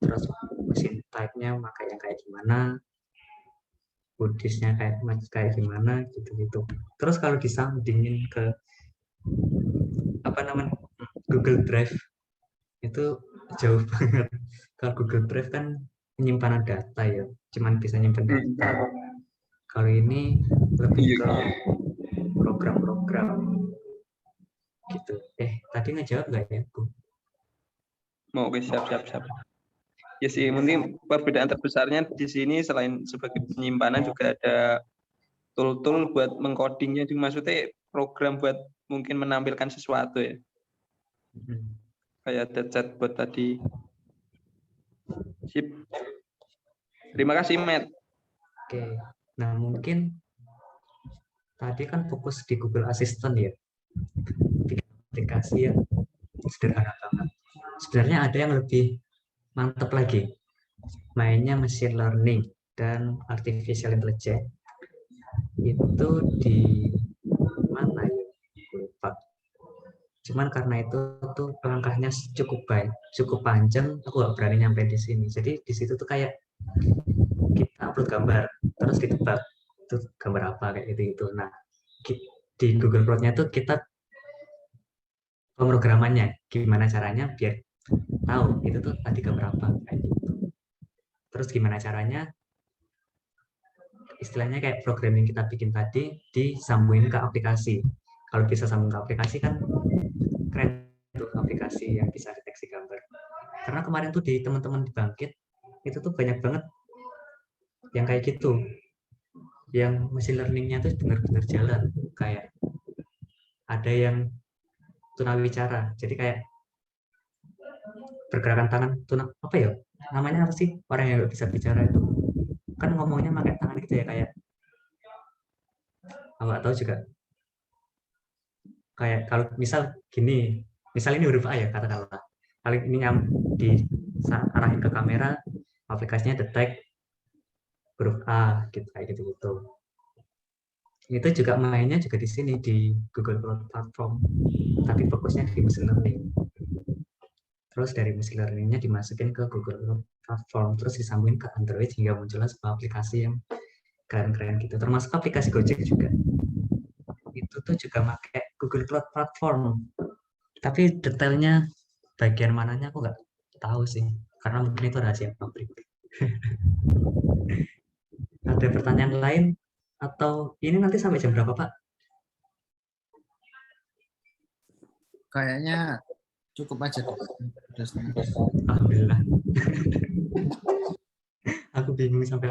terus mesin type-nya pakai yang kayak gimana, boodies-nya kayak gimana, gitu-gitu. Terus kalau disambungin ke Google Drive itu jauh banget. Kalau Google Drive kan penyimpanan data ya, cuman bisa nyimpen data. Kalau ini lebih ke program-program gitu. Tadi ngejawab nggak ya, Bu? Mau siap. Ya sih, mungkin perbedaan terbesarnya di sini selain sebagai penyimpanan juga ada tool-tool buat mengcodingnya, juga maksudnya program buat mungkin menampilkan sesuatu ya. Kayak ada chatbot tadi. Sip. Terima kasih, Matt. Oke. Nah, mungkin tadi kan fokus di Google Assistant ya. Bikin aplikasi yang sederhana banget. Sebenarnya ada yang lebih mantap lagi. Mainnya machine learning dan artificial intelligence. Itu di mana ya? Lupa. Cuman karena itu tuh langkahnya cukup panjang, aku nggak berani nyampe di sini. Jadi di situ tuh kayak kita upload gambar, terus ditebak itu gambar apa kayak gitu. Nah, di Google Cloud-nya tuh kita pemrogramannya, gimana caranya biar tahu itu tuh tadi gambar apa kayak gitu. Terus gimana caranya, istilahnya kayak program yang kita bikin tadi disambungin ke aplikasi. Kalau bisa sambung ke aplikasi kan keren tuh, aplikasi yang bisa deteksi gambar. Karena kemarin tuh di teman-teman di Bangkit itu tuh banyak banget yang kayak gitu, yang machine learning-nya tuh benar-benar jalan. Kayak ada yang tunawicara, jadi kayak pergerakan tangan apa ya namanya, apa sih orang yang nggak bisa bicara itu kan ngomongnya pakai tangan gitu ya, kayak nggak tahu juga. Kayak kalau misal gini, misal ini huruf A ya katakanlah, kali ini arahin ke kamera, aplikasinya detect huruf A gitu, kayak gitu. Itu juga mainnya juga di sini di Google Cloud Platform, tapi fokusnya di machine learning. Terus dari machine learning-nya dimasukin ke Google Cloud Platform, terus disambungin ke Android hingga muncullah sebuah aplikasi yang keren-keren gitu. Termasuk aplikasi Gojek juga. Itu tuh juga pakai Google Cloud Platform. Tapi detailnya bagian mananya aku nggak tahu sih, karena mungkin itu rahasia pabrik. Ada pertanyaan lain? Atau ini nanti sampai jam berapa, Pak? Kayaknya Cukup aja. Udah setengah. Alhamdulillah. Aku bingung sampai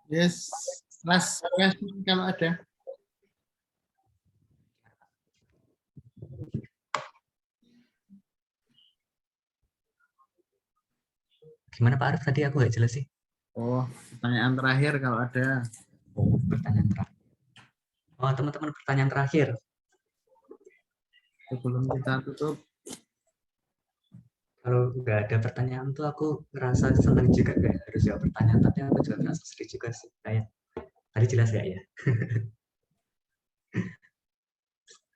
Yes, last question kalau ada. gimana Pak Arif tadi aku nggak jelas sih. Oh, pertanyaan terakhir kalau ada. Oh, pertanyaan terakhir. Oh, teman-teman pertanyaan terakhir. Sebelum kita tutup, Kalau nggak ada pertanyaan tuh aku ngerasa senang juga kayak harus jawab pertanyaan, tapi aku juga ngerasa sedih juga sih. Kayak tadi jelas nggak ya?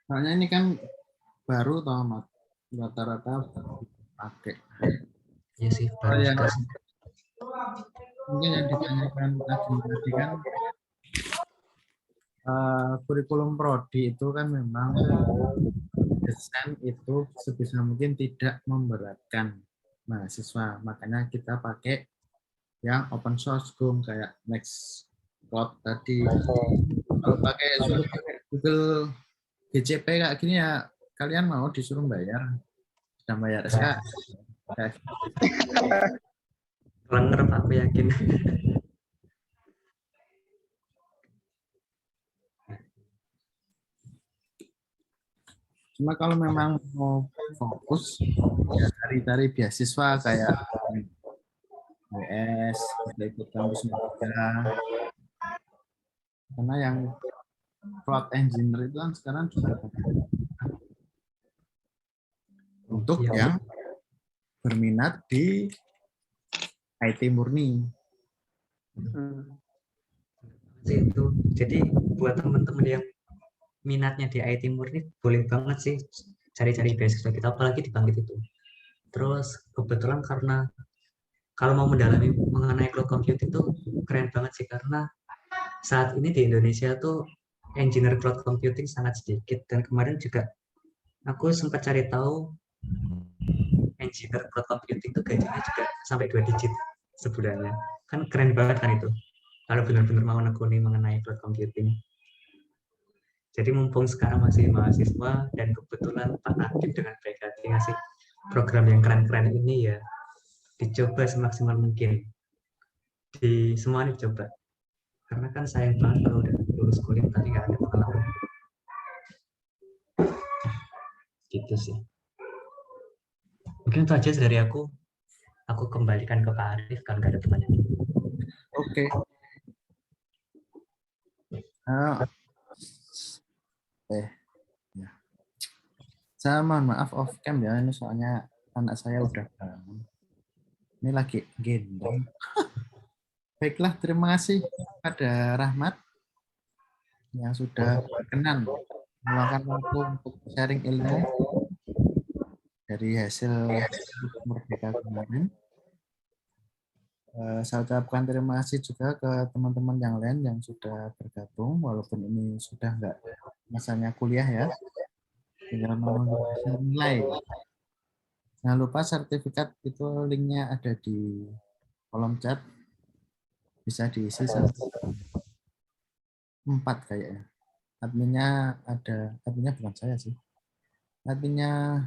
soalnya ini kan baru toh, Mat. Rata-rata pakai. Iya sih, baru yang juga sih. mungkin yang ditanyakan tadi kan kurikulum prodi itu kan memang desain itu sebisa mungkin tidak memberatkan mahasiswa, makanya kita pakai yang open source kayak Nextcloud tadi. Kalau pakai Google GCP kayak gini ya kalian mau disuruh bayar, sudah bayar SK. Kelengar aku yakin. Cuma kalau memang mau fokus ya cari-cari beasiswa kayak WS, ikut kampus mereka. Karena yang cloud engineer itu kan sekarang juga untuk Iya. yang berminat di IT murni. Itu. Jadi buat teman-teman yang minatnya di IT murni boleh banget sih cari-cari beasiswa kita, apalagi di Bangkit itu. Terus kebetulan karena kalau mau mendalami mengenai cloud computing itu keren banget sih, karena saat ini di Indonesia tuh engineer cloud computing sangat sedikit, dan kemarin juga aku sempat cari tahu engineer cloud computing itu gajinya juga sampai 2 digit sebulannya. Kan keren banget kan itu kalau benar-benar mau nekuni mengenai cloud computing. Jadi mumpung sekarang masih mahasiswa dan kebetulan Pak Nadiem dengan baik hati ngasih program yang keren-keren ini, ya dicoba semaksimal mungkin. Di semua dicoba. Karena kan sayang banget kalau udah lulus kuliah tapi nggak ada pengalaman. Gitu sih. Mungkin itu aja dari aku. Aku kembalikan ke Pak Arif kalau nggak ada pertanyaan. Oke. Ya. Saya mohon maaf off cam ya, ini soalnya anak saya udah bangun. Ini lagi gendong. Baiklah, terima kasih pada Rahmat yang sudah berkenan meluangkan waktu untuk sharing ilmu dari hasil Merdeka kemarin. Saya ucapkan terima kasih juga ke teman-teman yang lain yang sudah bergabung, walaupun ini sudah nggak masanya kuliah ya. Tinggal menunggu hasil nilai. Jangan lupa sertifikat itu linknya ada di kolom chat. Bisa diisi 4 kayaknya. Adminnya bukan saya sih. Adminnya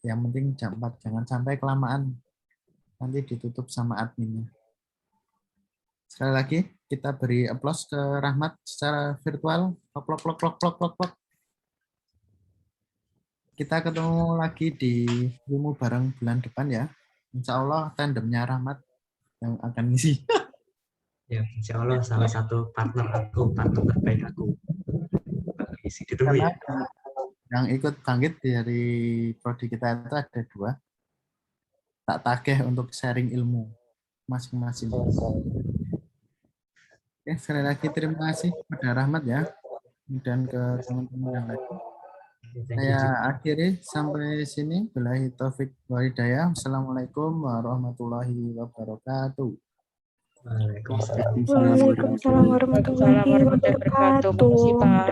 yang penting jam 4, jangan sampai kelamaan. Nanti ditutup sama adminnya. Sekali lagi kita beri aplaus ke Rahmat secara virtual. Plok. Kita ketemu lagi di ilmu bareng bulan depan ya. Insya Allah tandemnya Rahmat yang akan ngisi. Ya, insya Allah salah satu partner terbaik aku. Isi ditunggu ya. Yang ikut Bangkit dari prodi kita itu ada 2. Tak tagih untuk sharing ilmu masing-masing. Oke, sekali lagi terima kasih kepada Rahmat ya. Dan ke teman-teman yang lain. Saya akhiri sampai sini. Billahi taufik wal hidayah. Assalamualaikum warahmatullahi wabarakatuh. Waalaikumsalam warahmatullahi wabarakatuh. Makasih, Pak.